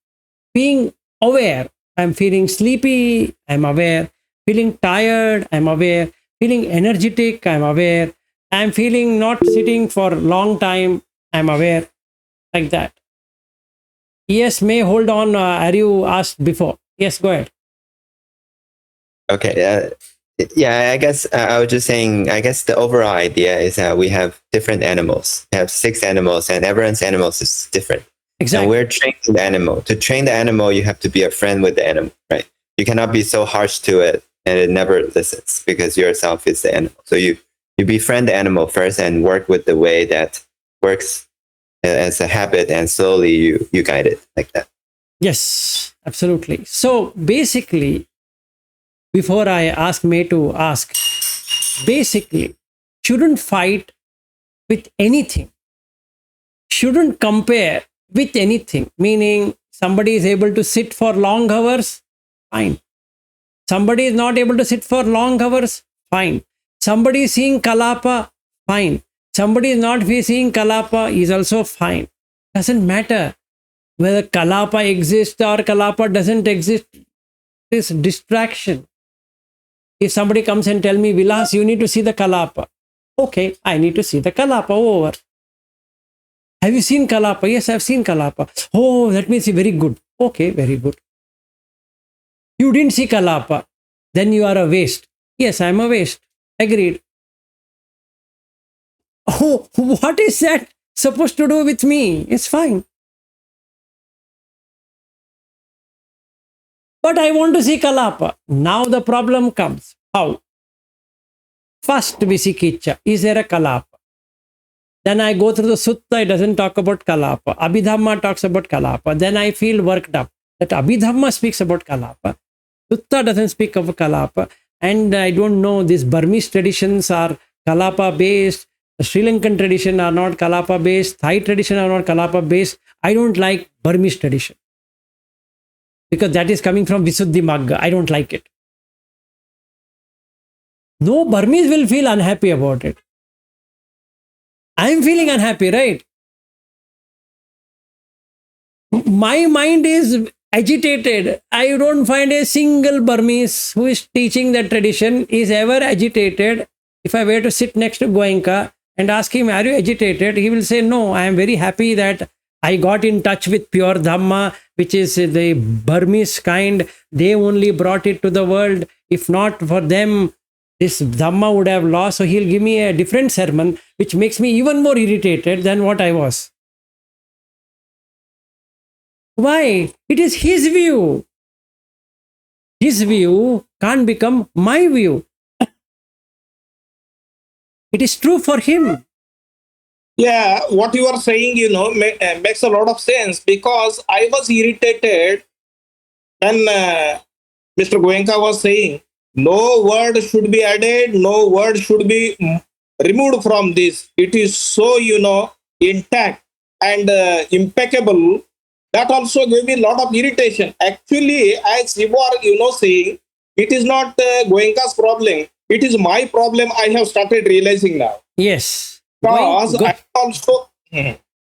Speaker 2: being aware. I am feeling sleepy. I am aware. Feeling tired, I'm aware. Feeling energetic, I'm aware. I'm feeling not sitting for a long time, I'm aware. Like that. Yes, may hold on. Are you asked before? Yes, go ahead.
Speaker 1: Okay. Yeah, I guess I was just saying, I guess the overall idea is that we have different animals. We have 6 animals, and everyone's animals is different.
Speaker 2: Exactly.
Speaker 1: And we're training the animal. To train the animal, you have to be a friend with the animal, right? You cannot be so harsh to it and it never listens because yourself is the animal. So you befriend the animal first and work with the way that works as a habit, and slowly you guide it like that.
Speaker 2: Yes, absolutely. So basically, before I ask May to ask, basically, shouldn't fight with anything, shouldn't compare with anything, meaning somebody is able to sit for long hours, fine. Somebody is not able to sit for long hours, fine. Somebody is seeing Kalapa, fine. Somebody is not seeing Kalapa, is also fine. Doesn't matter whether Kalapa exists or Kalapa doesn't exist. This distraction. If somebody comes and tell me, Vilas, you need to see the Kalapa. Okay, I need to see the Kalapa over. Have you seen Kalapa? Yes, I've seen Kalapa. Oh, that means very good. Okay, very good. You didn't see Kalapa. Then you are a waste. Yes, I'm a waste. Agreed. Oh, what is that supposed to do with me? It's fine. But I want to see Kalapa. Now the problem comes. How? First Visikiccha. Is there a Kalapa? Then I go through the Sutta, it doesn't talk about Kalapa. Abhidhamma talks about Kalapa. Then I feel worked up that Abhidhamma speaks about Kalapa. Sutta doesn't speak of Kalapa. And I don't know, these Burmese traditions are Kalapa based. The Sri Lankan tradition are not Kalapa based. Thai tradition are not Kalapa based. I don't like Burmese tradition. Because that is coming from Visuddhi Magga. I don't like it. No Burmese will feel unhappy about it. I'm feeling unhappy, right? My mind is agitated. I don't find a single Burmese who is teaching that tradition is ever agitated. If I were to sit next to Goenka and ask him, are you agitated? He will say, no, I am very happy that I got in touch with pure Dhamma, which is the Burmese kind. They only brought it to the world. If not for them, this Dhamma would have lost. So he'll give me a different sermon, which makes me even more irritated than what I was. Why? It is his view. His view can't become my view. It is true for him.
Speaker 3: Yeah, what you are saying, makes a lot of sense, because I was irritated when Mr. Goenka was saying, no word should be added, no word should be removed from this. It is so, intact and impeccable. That also gave me a lot of irritation. Actually, as you are, saying, it is not Goenka's problem. It is my problem. I have started realizing now.
Speaker 2: Yes.
Speaker 3: Because I also...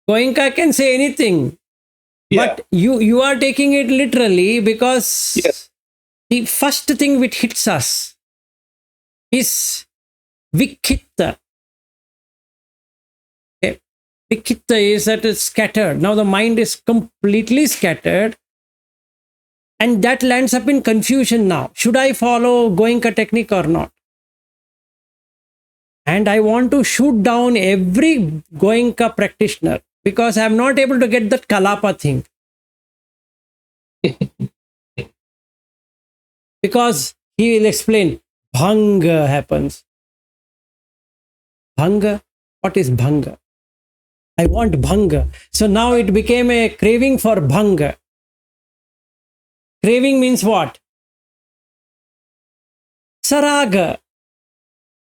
Speaker 2: Goenka can say anything.
Speaker 3: Yeah.
Speaker 2: But you are taking it literally, because
Speaker 3: Yes.
Speaker 2: the first thing which hits us is Vikhitta. Okay. Vikhitta is that it's scattered. Now the mind is completely scattered. And that lands up in confusion now. Should I follow Goenka technique or not? And I want to shoot down every Goenka practitioner because I'm not able to get that Kalapa thing. Because he will explain, Bhanga happens. Bhanga? What is Bhanga? I want Bhanga. So now it became a craving for Bhanga. Craving means what? Saraga.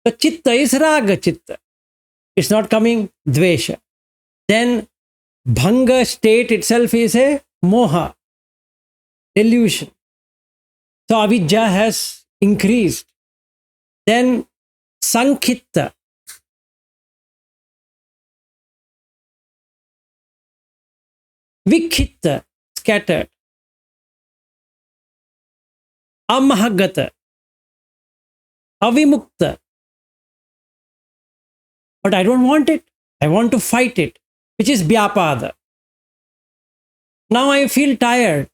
Speaker 2: The chitta is raga chitta. It's not coming dvesha. Then bhanga state itself is a moha, delusion. So avidya has increased. Then sankhita. Vikhitta, scattered. Amahagata. avimukta. But I don't want it. I want to fight it, which is vyapada. Now I feel tired.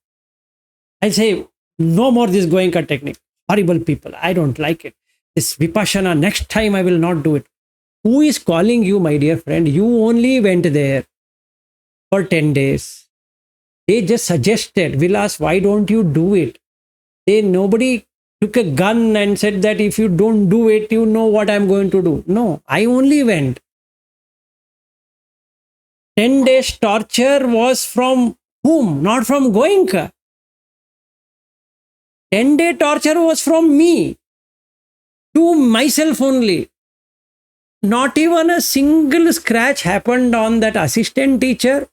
Speaker 2: I say, no more this Goenka technique. Horrible people. I don't like it. This vipassana, next time I will not do it. Who is calling you, my dear friend? You only went there for 10 days. They just suggested, Vilas, why don't you do it? Nobody took a gun and said that if you don't do it, you know what I'm going to do. No, I only went. 10 days torture was from whom? Not from Goenka. 10-day torture was from me, to myself only. Not even a single scratch happened on that assistant teacher,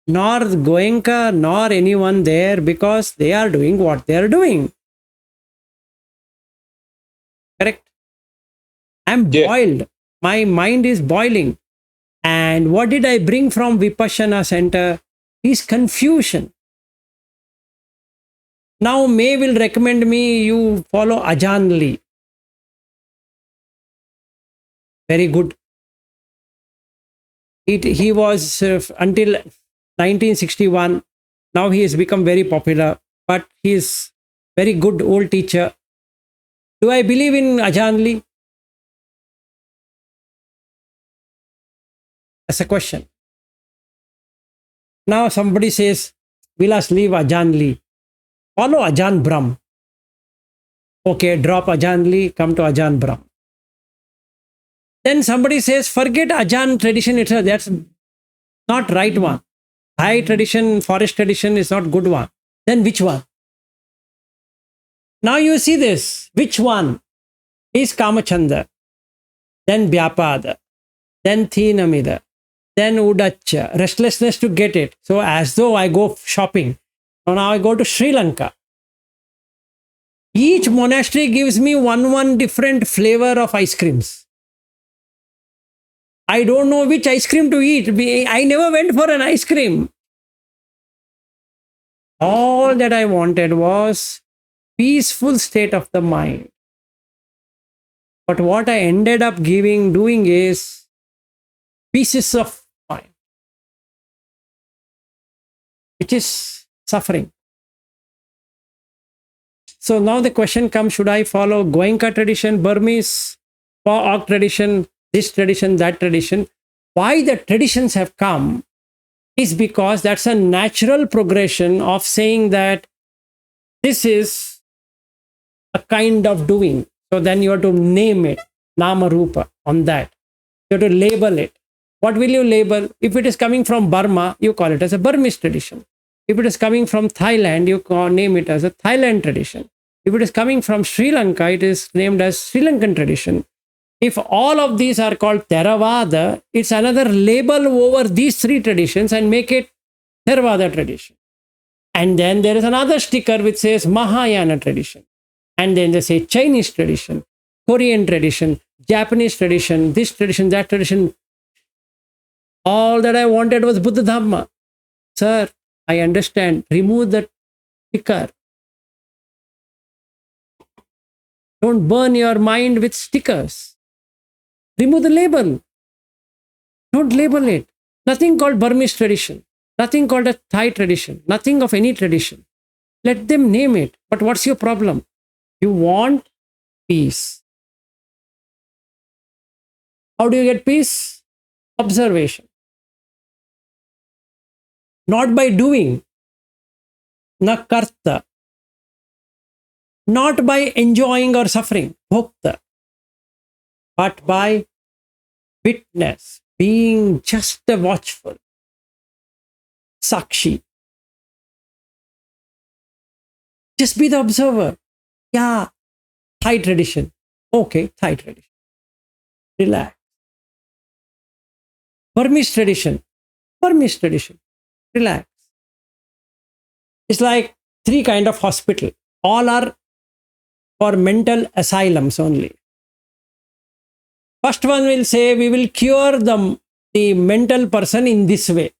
Speaker 2: nor Goenka, nor anyone there, because they are doing what they are doing. Correct? I'm boiled. My mind is boiling. And what did I bring from Vipassana center? Is confusion. Now May will recommend me you follow Ajahn Lee. Very good. He was until 1961. Now he has become very popular, but he is very good old teacher. Do I believe in Ajahn Lee? That's a question. Now somebody says, Vilas, leave Ajahn Lee. Follow Ajahn Brahm. Okay, drop Ajahn Lee, come to Ajahn Brahm. Then somebody says, forget Ajahn tradition itself. That's not right one. High tradition, forest tradition is not good one. Then which one? Now you see this. Which one is Kamachanda? Then Vyapada. Then Thinamida. Then Udacha. Restlessness to get it. So as though I go shopping. So now I go to Sri Lanka. Each monastery gives me one different flavor of ice creams. I don't know which ice cream to eat. I never went for an ice cream. All that I wanted was peaceful state of the mind. But what I ended up doing is pieces of mind, which is suffering. So now the question comes, should I follow Goenka tradition, Burmese, Org tradition, this tradition, that tradition? Why the traditions have come is because that's a natural progression of saying that this is a kind of doing. So then you have to name it, Nama Rupa, on that. You have to label it. What will you label? If it is coming from Burma, you call it as a Burmese tradition. If it is coming from Thailand, you name it as a Thailand tradition. If it is coming from Sri Lanka, it is named as Sri Lankan tradition. If all of these are called Theravada, it's another label over these three traditions and make it Theravada tradition. And then there is another sticker which says Mahayana tradition. And then they say Chinese tradition, Korean tradition, Japanese tradition, this tradition, that tradition. All that I wanted was Buddha Dhamma. Sir, I understand. Remove the sticker. Don't burn your mind with stickers. Remove the label. Don't label it. Nothing called Burmese tradition. Nothing called a Thai tradition. Nothing of any tradition. Let them name it. But what's your problem? You want peace. How do you get peace? Observation. Not by doing. Na karta. Not by enjoying or suffering. Bhokta. But by witness. Being just a watchful. Sakshi. Just be the observer. Yeah, Thai tradition. Okay, Thai tradition. Relax. Burmese tradition. Burmese tradition. Relax. It's like three kind of hospital. All are for mental asylums only. First one will say, we will cure the mental person in this way.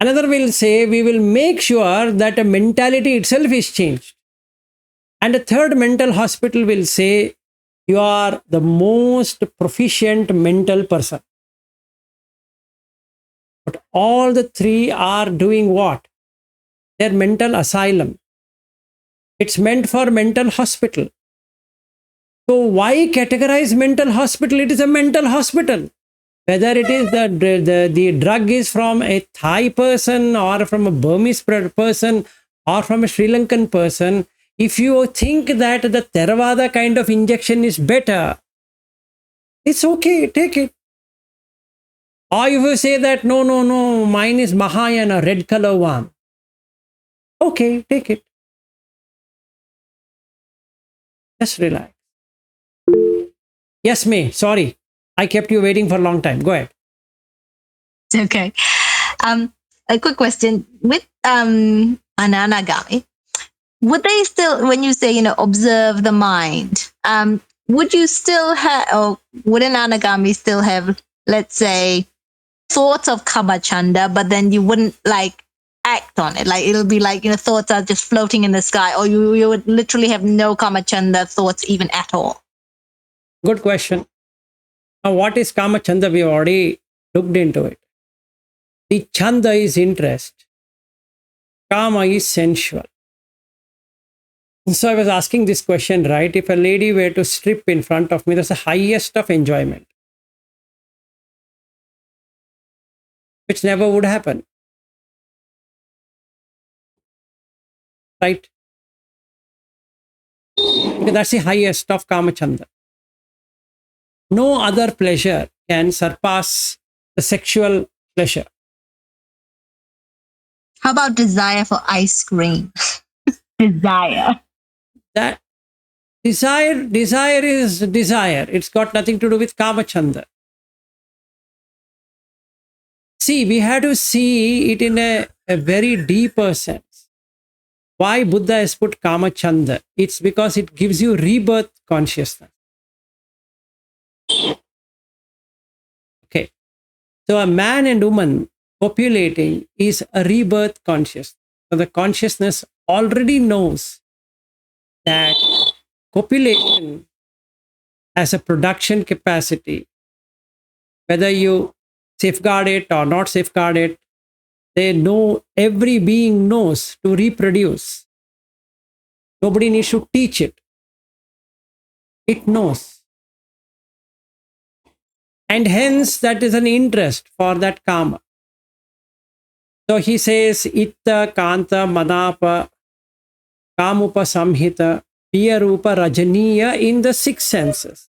Speaker 2: Another will say, we will make sure that a mentality itself is changed. And the third mental hospital will say, you are the most proficient mental person. But all the three are doing what? They're mental asylum. It's meant for mental hospital. So why categorize mental hospital? It is a mental hospital. Whether it is the drug is from a Thai person or from a Burmese person or from a Sri Lankan person, if you think that the Theravada kind of injection is better, it's okay, take it. Or if you say that, no, mine is Mahayana, red color one. Okay, take it. Just relax. Yes, May, sorry. I kept you waiting for a long time. Go ahead.
Speaker 4: It's okay. A quick question. With ananagami, would they still, when you say, observe the mind, would you still have, or would an anagami still have, let's say, thoughts of kamachanda, but then you wouldn't like act on it? Like it'll be like, thoughts are just floating in the sky, or you would literally have no kamachanda thoughts even at all?
Speaker 2: Good question. Now, what is Kama Chanda? We already looked into it. The Chanda is interest. Kama is sensual. So I was asking this question, right? If a lady were to strip in front of me, that's the highest of enjoyment, which never would happen. Right? Because that's the highest of Kama Chanda. No other pleasure can surpass the sexual pleasure.
Speaker 4: How about desire for ice cream? Desire.
Speaker 2: That desire is desire. It's got nothing to do with Kama Chanda. See, we have to see it in a very deeper sense. Why Buddha has put Kama Chanda? It's because it gives you rebirth consciousness. Okay. So a man and woman copulating is a rebirth consciousness. So the consciousness already knows that copulation has a production capacity. Whether you safeguard it or not safeguard it, they know, every being knows to reproduce. Nobody needs to teach it. It knows. And hence that is an interest for that Kama. So he says, Itta, Kanta, Manapa, Kamupa Samhita, Piyarupa, Rajaniya in the six senses.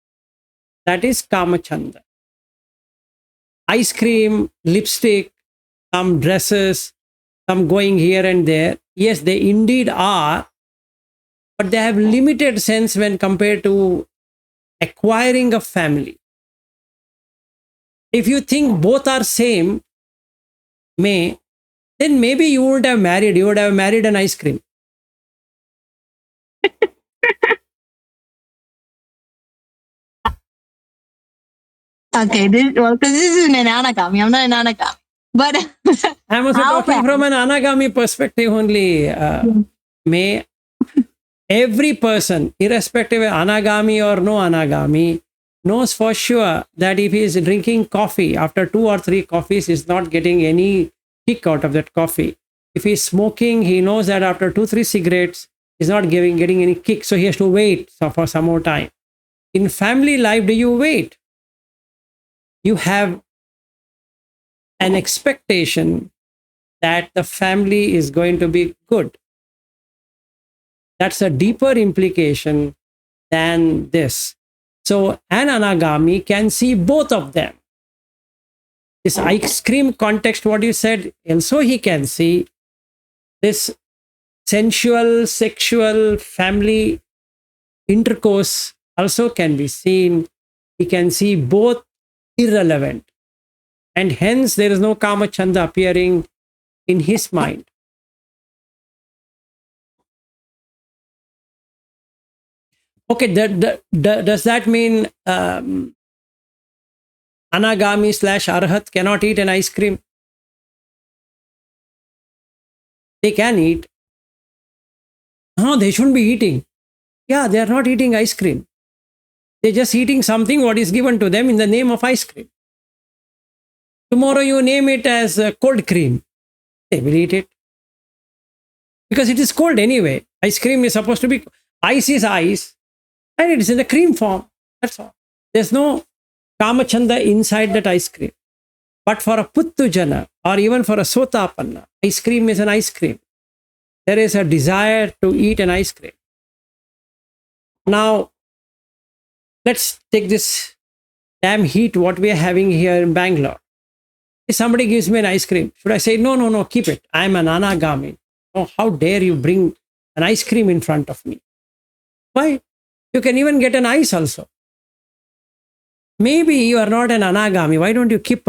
Speaker 2: That is Kama Chanda. Ice cream, lipstick, some dresses, some going here and there. Yes, they indeed are, but they have limited sense when compared to acquiring a family. If you think both are same, then maybe you would have married. You would have married an ice cream.
Speaker 4: Okay, because this is an anagami. I'm not an anagami. But
Speaker 2: I'm also talking from an anagami perspective only. May every person, irrespective of anagami or no anagami, knows for sure that if he is drinking coffee, after 2 or 3 coffees, he's not getting any kick out of that coffee. If he's smoking, he knows that after 2-3 cigarettes, he's not getting any kick. So he has to wait for some more time. In family life, do you wait? You have an expectation that the family is going to be good. That's a deeper implication than this. So an anagami can see both of them. This ice cream context, what you said, also he can see this sensual, sexual, family intercourse also can be seen. He can see both irrelevant. And hence there is no Kama Chanda appearing in his mind. Okay, does that mean Anagami/Arhat cannot eat an ice cream? They can eat. No, they shouldn't be eating. Yeah, they are not eating ice cream. They're just eating something what is given to them in the name of ice cream. Tomorrow you name it as cold cream. They will eat it. Because it is cold anyway. Ice cream is supposed to be, ice is ice, and it is in the cream form. That's all. There's no kamachanda inside that ice cream. But for a puttujana or even for a sotapanna, ice cream is an ice cream. There is a desire to eat an ice cream. Now, let's take this damn heat what we are having here in Bangalore. If somebody gives me an ice cream, should I say, no, no, no, keep it. I'm an anagami. Oh, how dare you bring an ice cream in front of me? Why? You can even get an ice also. Maybe you are not an anagami. Why don't you keep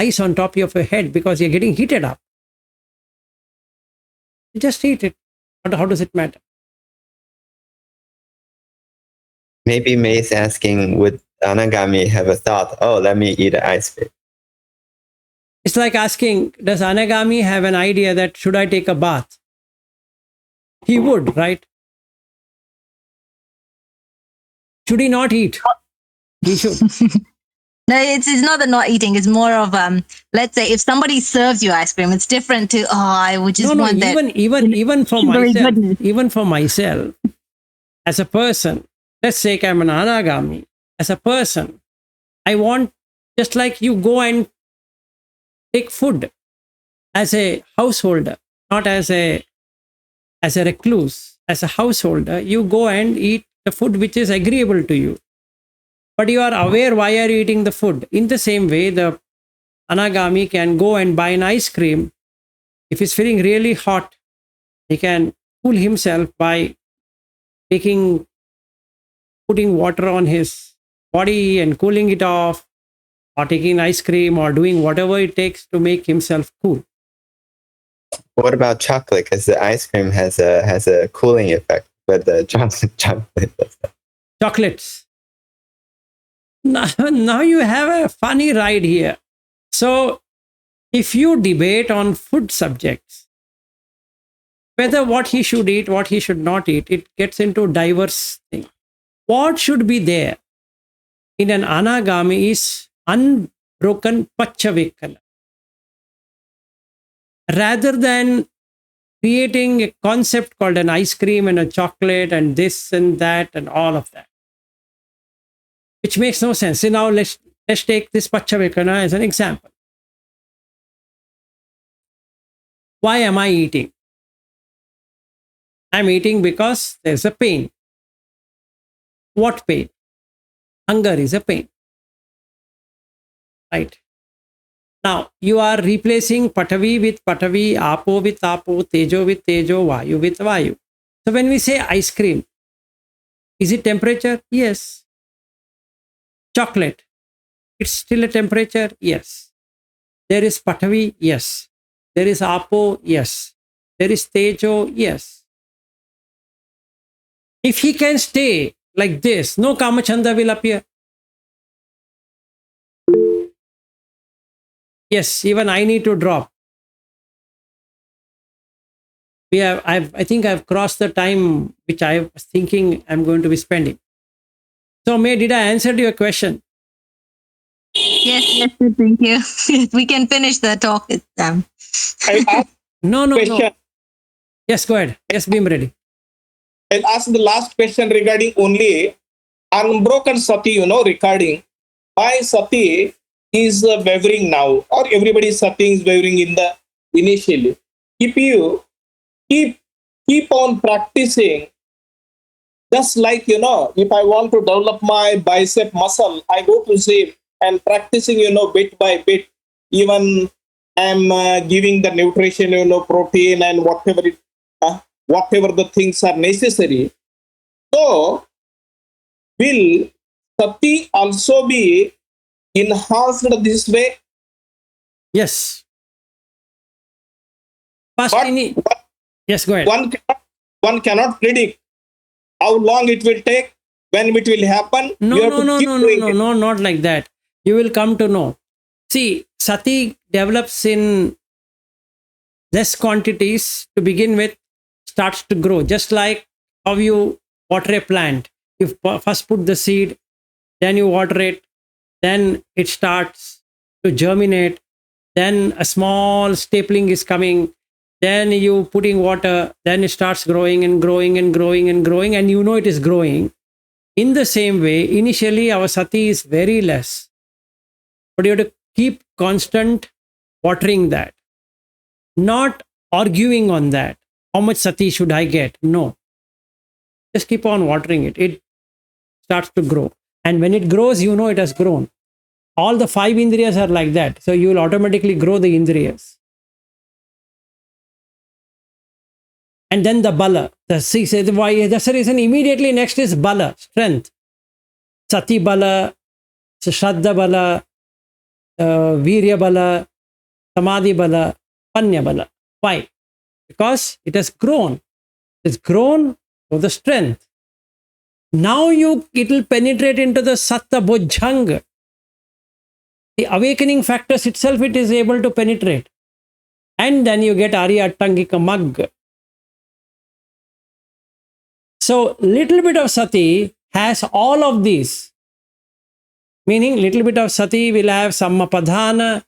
Speaker 2: ice on top of your head because you're getting heated up? You just eat it. How does it matter?
Speaker 1: Maybe May is asking, would Anagami have a thought, oh, let me eat an ice cream?
Speaker 2: It's like asking, does Anagami have an idea that should I take a bath? He would, right? Should he not eat? He should.
Speaker 4: No, it's not the not eating. It's more of let's say if somebody serves you ice cream, it's different to I would just want that.
Speaker 2: Even for
Speaker 4: Very
Speaker 2: myself,
Speaker 4: goodness.
Speaker 2: even for myself, as a person, let's say I'm an anagami. As a person, I want, just like you go and take food as a householder, not as a recluse. As a householder, you go and eat the food which is agreeable to you. But you are aware why are you eating the food. In the same way, the anagami can go and buy an ice cream. If he's feeling really hot, he can cool himself by putting water on his body and cooling it off, or taking ice cream, or doing whatever it takes to make himself cool.
Speaker 1: What about chocolate? Because the ice cream has a cooling effect, but the chocolate does not.
Speaker 2: Chocolates. Now you have a funny ride here. So if you debate on food subjects, whether what he should eat, what he should not eat, it gets into diverse things. What should be there in an anagami is unbroken pachavekana. Rather than creating a concept called an ice cream and a chocolate and this and that and all of that, which makes no sense. So now let's take this pachavekana as an example. Why am I eating? I'm eating because there's a pain. What pain? Hunger is a pain. Right? Now, you are replacing Patavi with Patavi, Apo with Apo, Tejo with Tejo, Vayu with Vayu. So when we say ice cream, is it temperature? Yes. Chocolate, it's still a temperature? Yes. There is Patavi? Yes. There is Apo? Yes. There is Tejo? Yes. If he can stay like this, no Kamachanda will appear. Yes, even I need to drop. I think I've crossed the time which I was thinking I'm going to be spending. So, May, did I answer your question?
Speaker 4: Yes, thank you. We can finish the talk.
Speaker 3: I asked
Speaker 2: No.
Speaker 3: question.
Speaker 2: Yes, go ahead. Yes, Beam ready.
Speaker 3: I'll ask the last question regarding only unbroken sati, recording. My sati is wavering now, or everybody's sati is wavering in the initially. If you keep on practicing, just like if I want to develop my bicep muscle, I go to gym and practicing, bit by bit. Even I'm giving the nutrition, protein and whatever the things are necessary. So, will sati also be enhanced this way?
Speaker 2: Yes. First, yes, go ahead.
Speaker 3: One cannot predict how long it will take, when it will happen.
Speaker 2: No, not like that. You will come to know. See, sati develops in less quantities to begin with, starts to grow. Just like how you water a plant. You first put the seed, then you water it, then it starts to germinate, then a small stapling is coming, then you putting water, then it starts growing and growing and growing and growing, and you know it is growing. In the same way, initially our sati is very less, but you have to keep constant watering that, not arguing on that. How much sati should I get? No. Just keep on watering it. It starts to grow. And when it grows, you know it has grown. All the 5 indriyas are like that. So you will automatically grow the indriyas. And then the bala. That's the reason immediately next is bala, strength. Sati bala, shraddha bala, virya bala, samadhi bala, panya bala. Why? Because it has grown. It's grown to the strength. Now it will penetrate into the satta bojjhanga. The awakening factors itself, it is able to penetrate. And then you get Arya Attangika Magga. So little bit of sati has all of these. Meaning little bit of sati will have sammapadhana,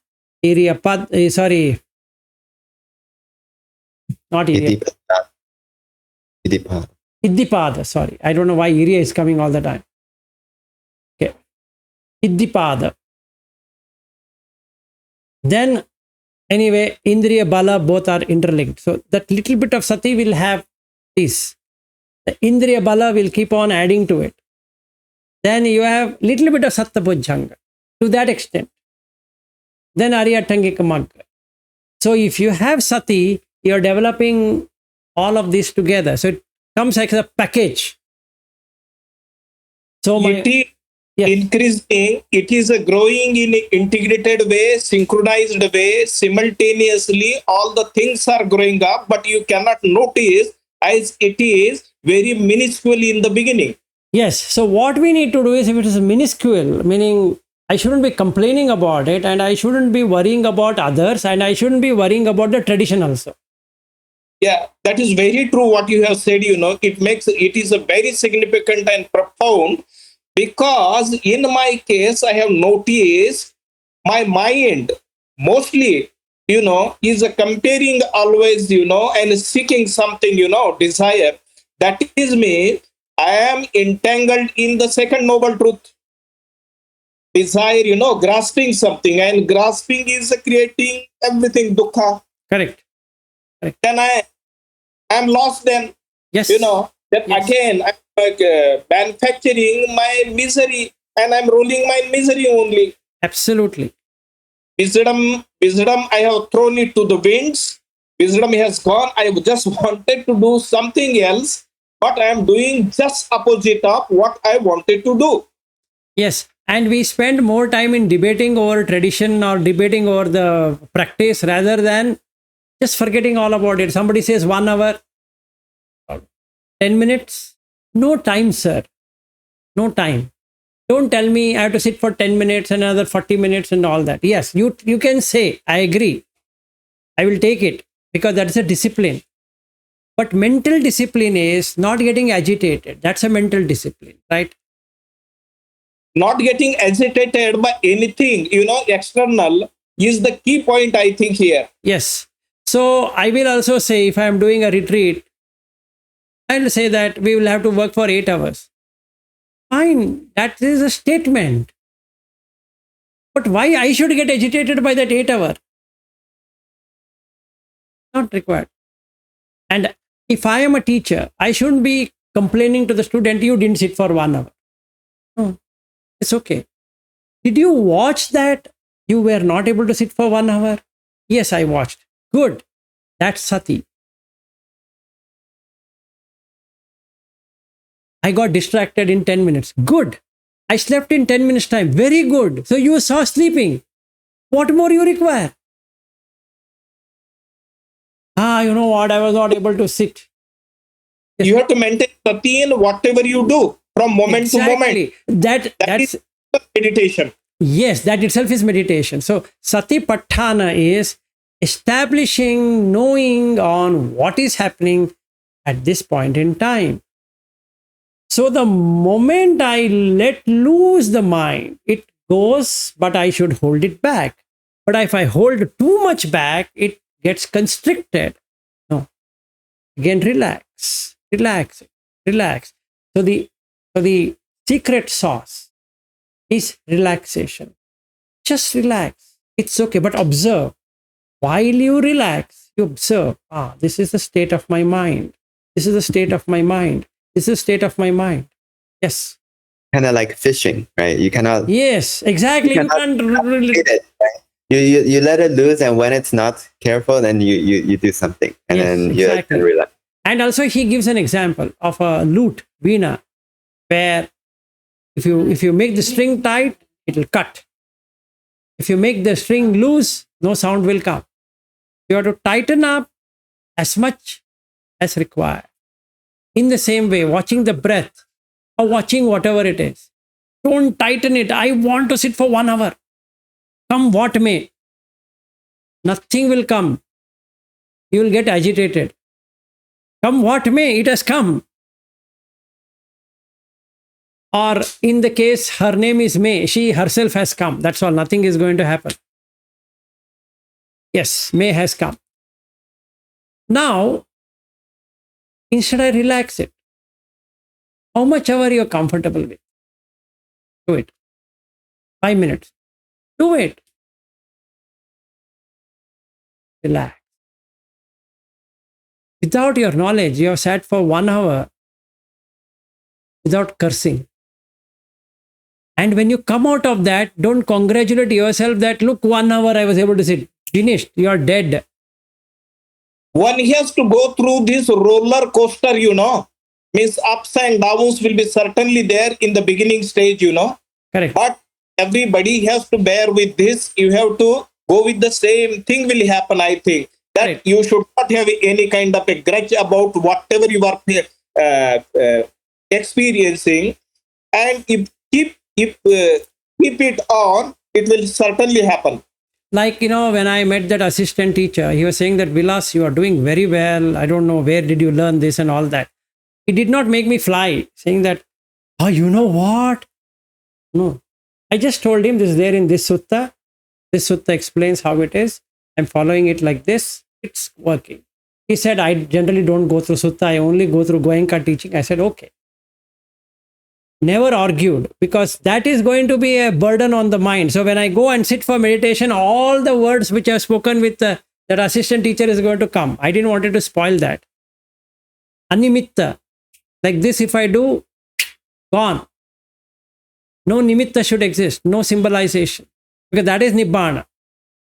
Speaker 2: not Iriya. Iddipada, sorry. I don't know why Iriya is coming all the time. Okay. Iddipada. Then, anyway, Indriya Bala, both are interlinked. So, that little bit of sati will have this. The Indriya Bala will keep on adding to it. Then you have little bit of Satta Bojjhanga to that extent. Then Arya Tangika Magga. So, if you have sati, you are developing all of this together. So, it comes like a package. So,
Speaker 3: increasing, it is a growing in an integrated way, synchronized way, simultaneously all the things are growing up, but you cannot notice as it is very minuscule in the beginning.
Speaker 2: Yes. So what we need to do is, if it is minuscule, meaning I shouldn't be complaining about it, and I shouldn't be worrying about others, and I shouldn't be worrying about the tradition also.
Speaker 3: Yeah, that is very true what you have said. It is a very significant and profound, because in my case, I have noticed my mind mostly, is comparing always, and seeking something, desire. That is me. I am entangled in the second noble truth. Desire, grasping something, and grasping is creating everything dukkha.
Speaker 2: Correct.
Speaker 3: Then I am lost then.
Speaker 2: Yes.
Speaker 3: Then
Speaker 2: Yes.
Speaker 3: again, I'm like manufacturing my misery, and I'm rolling my misery only.
Speaker 2: Absolutely.
Speaker 3: Wisdom, I have thrown it to the winds. Wisdom has gone. I just wanted to do something else, but I am doing just opposite of what I wanted to do.
Speaker 2: Yes. And we spend more time in debating over tradition or debating over the practice rather than just forgetting all about it. Somebody says 1 hour, 10 minutes. No time, sir. No time. Don't tell me I have to sit for 10 minutes and another 40 minutes and all that. Yes, you can say, I agree. I will take it, because that is a discipline. But mental discipline is not getting agitated. That's a mental discipline, right?
Speaker 3: Not getting agitated by anything, external is the key point, I think, here.
Speaker 2: Yes. So I will also say, if I am doing a retreat, I will say that we will have to work for 8 hours. Fine, that is a statement. But why I should get agitated by that 8 hour? Not required. And if I am a teacher, I shouldn't be complaining to the student, you didn't sit for 1 hour. No, it's okay. Did you watch that you were not able to sit for 1 hour? Yes, I watched. Good. That's sati. I got distracted in 10 minutes. Good. I slept in 10 minutes time. Very good. So you saw sleeping. What more you require? You know what? I was not able to sit. Yes.
Speaker 3: You have to maintain sati in whatever you do from moment to moment.
Speaker 2: That's
Speaker 3: meditation.
Speaker 2: Yes, that itself is meditation. So sati patthana is establishing, knowing on what is happening at this point in time. So the moment I let loose the mind, it goes, but I should hold it back. But if I hold too much back, it gets constricted. No. Again, relax, relax, relax. So the secret sauce is relaxation. Just relax. It's okay, but observe. While you relax, you observe. This is the state of my mind. This is the state of my mind. This is the state of my mind. Yes.
Speaker 1: Kind of like fishing, right? You cannot.
Speaker 2: Yes, exactly. You can't really.
Speaker 1: It, right? You let it loose, and when it's not careful, then you do something, and
Speaker 2: Yes,
Speaker 1: then
Speaker 2: exactly.
Speaker 1: you relax.
Speaker 2: And also, he gives an example of a lute, veena, where if you make the string tight, it will cut. If you make the string loose, no sound will come. You have to tighten up as much as required. In the same way, watching the breath or watching whatever it is, don't tighten it. I want to sit for 1 hour. Come what may. Nothing will come. You will get agitated. Come what may, it has come. Or in the case, her name is May, she herself has come. That's all. Nothing is going to happen. Yes, May has come. Now, instead I relax it. How much ever you're comfortable with. Do it. 5 minutes. Do it. Relax. Without your knowledge, you have sat for 1 hour without cursing. And when you come out of that, don't congratulate yourself that, look, 1 hour I was able to sit. Finished. You are dead.
Speaker 3: One has to go through this roller coaster, means ups and downs will be certainly there in the beginning stage,
Speaker 2: Correct.
Speaker 3: But everybody has to bear with this. You have to go with the same thing will happen, I think. That
Speaker 2: Right.
Speaker 3: You should not have any kind of a grudge about whatever you are experiencing. And if keep it on, it will certainly happen.
Speaker 2: Like, when I met that assistant teacher, he was saying that, Vilas, you are doing very well. I don't know, where did you learn this and all that. He did not make me fly, saying that, you know what? No. I just told him this is there in this sutta. This sutta explains how it is. I'm following it like this. It's working. He said, I generally don't go through sutta. I only go through Goenka teaching. I said, okay. Never argued, because that is going to be a burden on the mind. So when I go and sit for meditation, all the words which I have spoken with that assistant teacher is going to come. I didn't want it to spoil that. Animitta. Like this, if I do, gone. No nimitta should exist. No symbolization. Because that is Nibbana.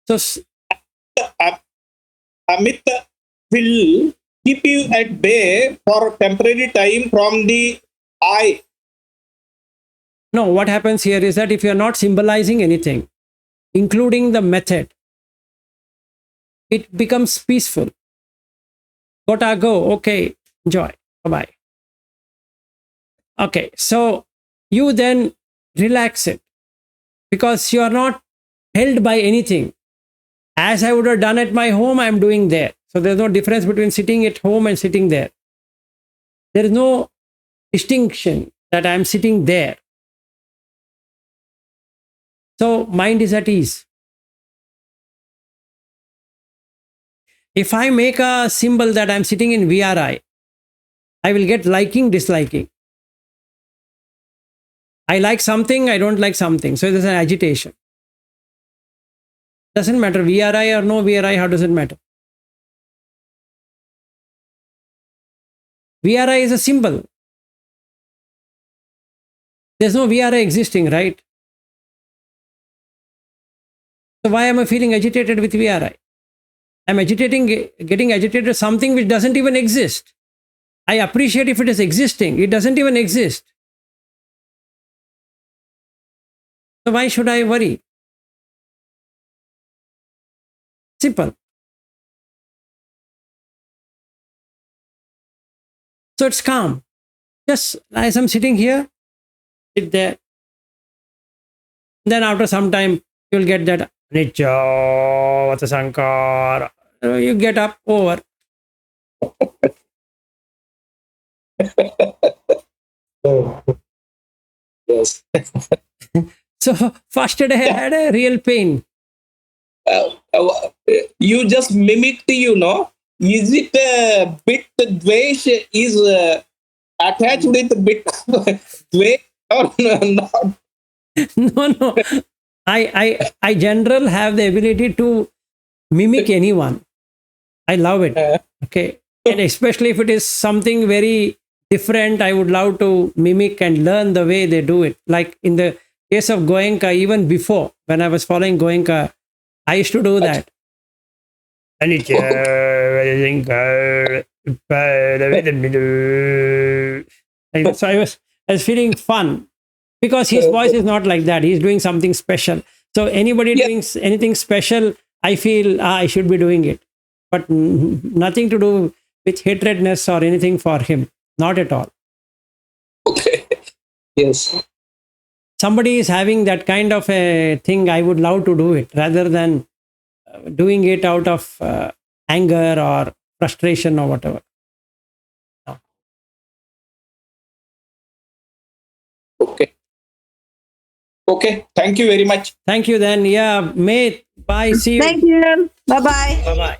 Speaker 2: So
Speaker 3: Amitta will keep you at bay for temporary time from the I.
Speaker 2: no, what happens here is that if you're not symbolizing anything, including the method, it becomes peaceful. Gotta go. Okay. Enjoy. Bye-bye. Okay. So you then relax it, because you are not held by anything. As I would have done at my home, I'm doing there. So there's no difference between sitting at home and sitting there. There is no distinction that I'm sitting there. So mind is at ease. If I make a symbol that I'm sitting in VRI, I will get liking, disliking. I like something, I don't like something. So there's an agitation. Doesn't matter, VRI or no VRI, how does it matter? VRI is a symbol. There's no VRI existing, right? So why am I feeling agitated with VRI? I'm getting agitated with something which doesn't even exist. I appreciate if it is existing. It doesn't even exist. So why should I worry? Simple. So it's calm. Just as I'm sitting here, sit there. Then after some time, you'll get that Nitya, what's a Sankhara? You get up, over.
Speaker 3: Oh, yes.
Speaker 2: So first day I had a real pain.
Speaker 3: You just mimicked, Is it a bit dvesh is attached with a bit dvesh or not?
Speaker 2: No. I general have the ability to mimic anyone. I love it. Okay. And especially if it is something very different, I would love to mimic and learn the way they do it. Like in the case of Goenka, even before when I was following Goenka, I used to do that. And it's so I was feeling fun because his voice is not like that. He's doing something special. So anybody
Speaker 3: Yeah.
Speaker 2: doing anything special, I feel I should be doing it, but nothing to do with hatredness or anything for him. Not at all.
Speaker 3: Okay. Yes.
Speaker 2: Somebody is having that kind of a thing, I would love to do it rather than doing it out of anger or frustration or whatever.
Speaker 3: Okay. Okay. Thank you very much.
Speaker 2: Thank you then. Yeah, mate. Bye. See you.
Speaker 4: Thank you. Bye bye.
Speaker 2: Bye bye.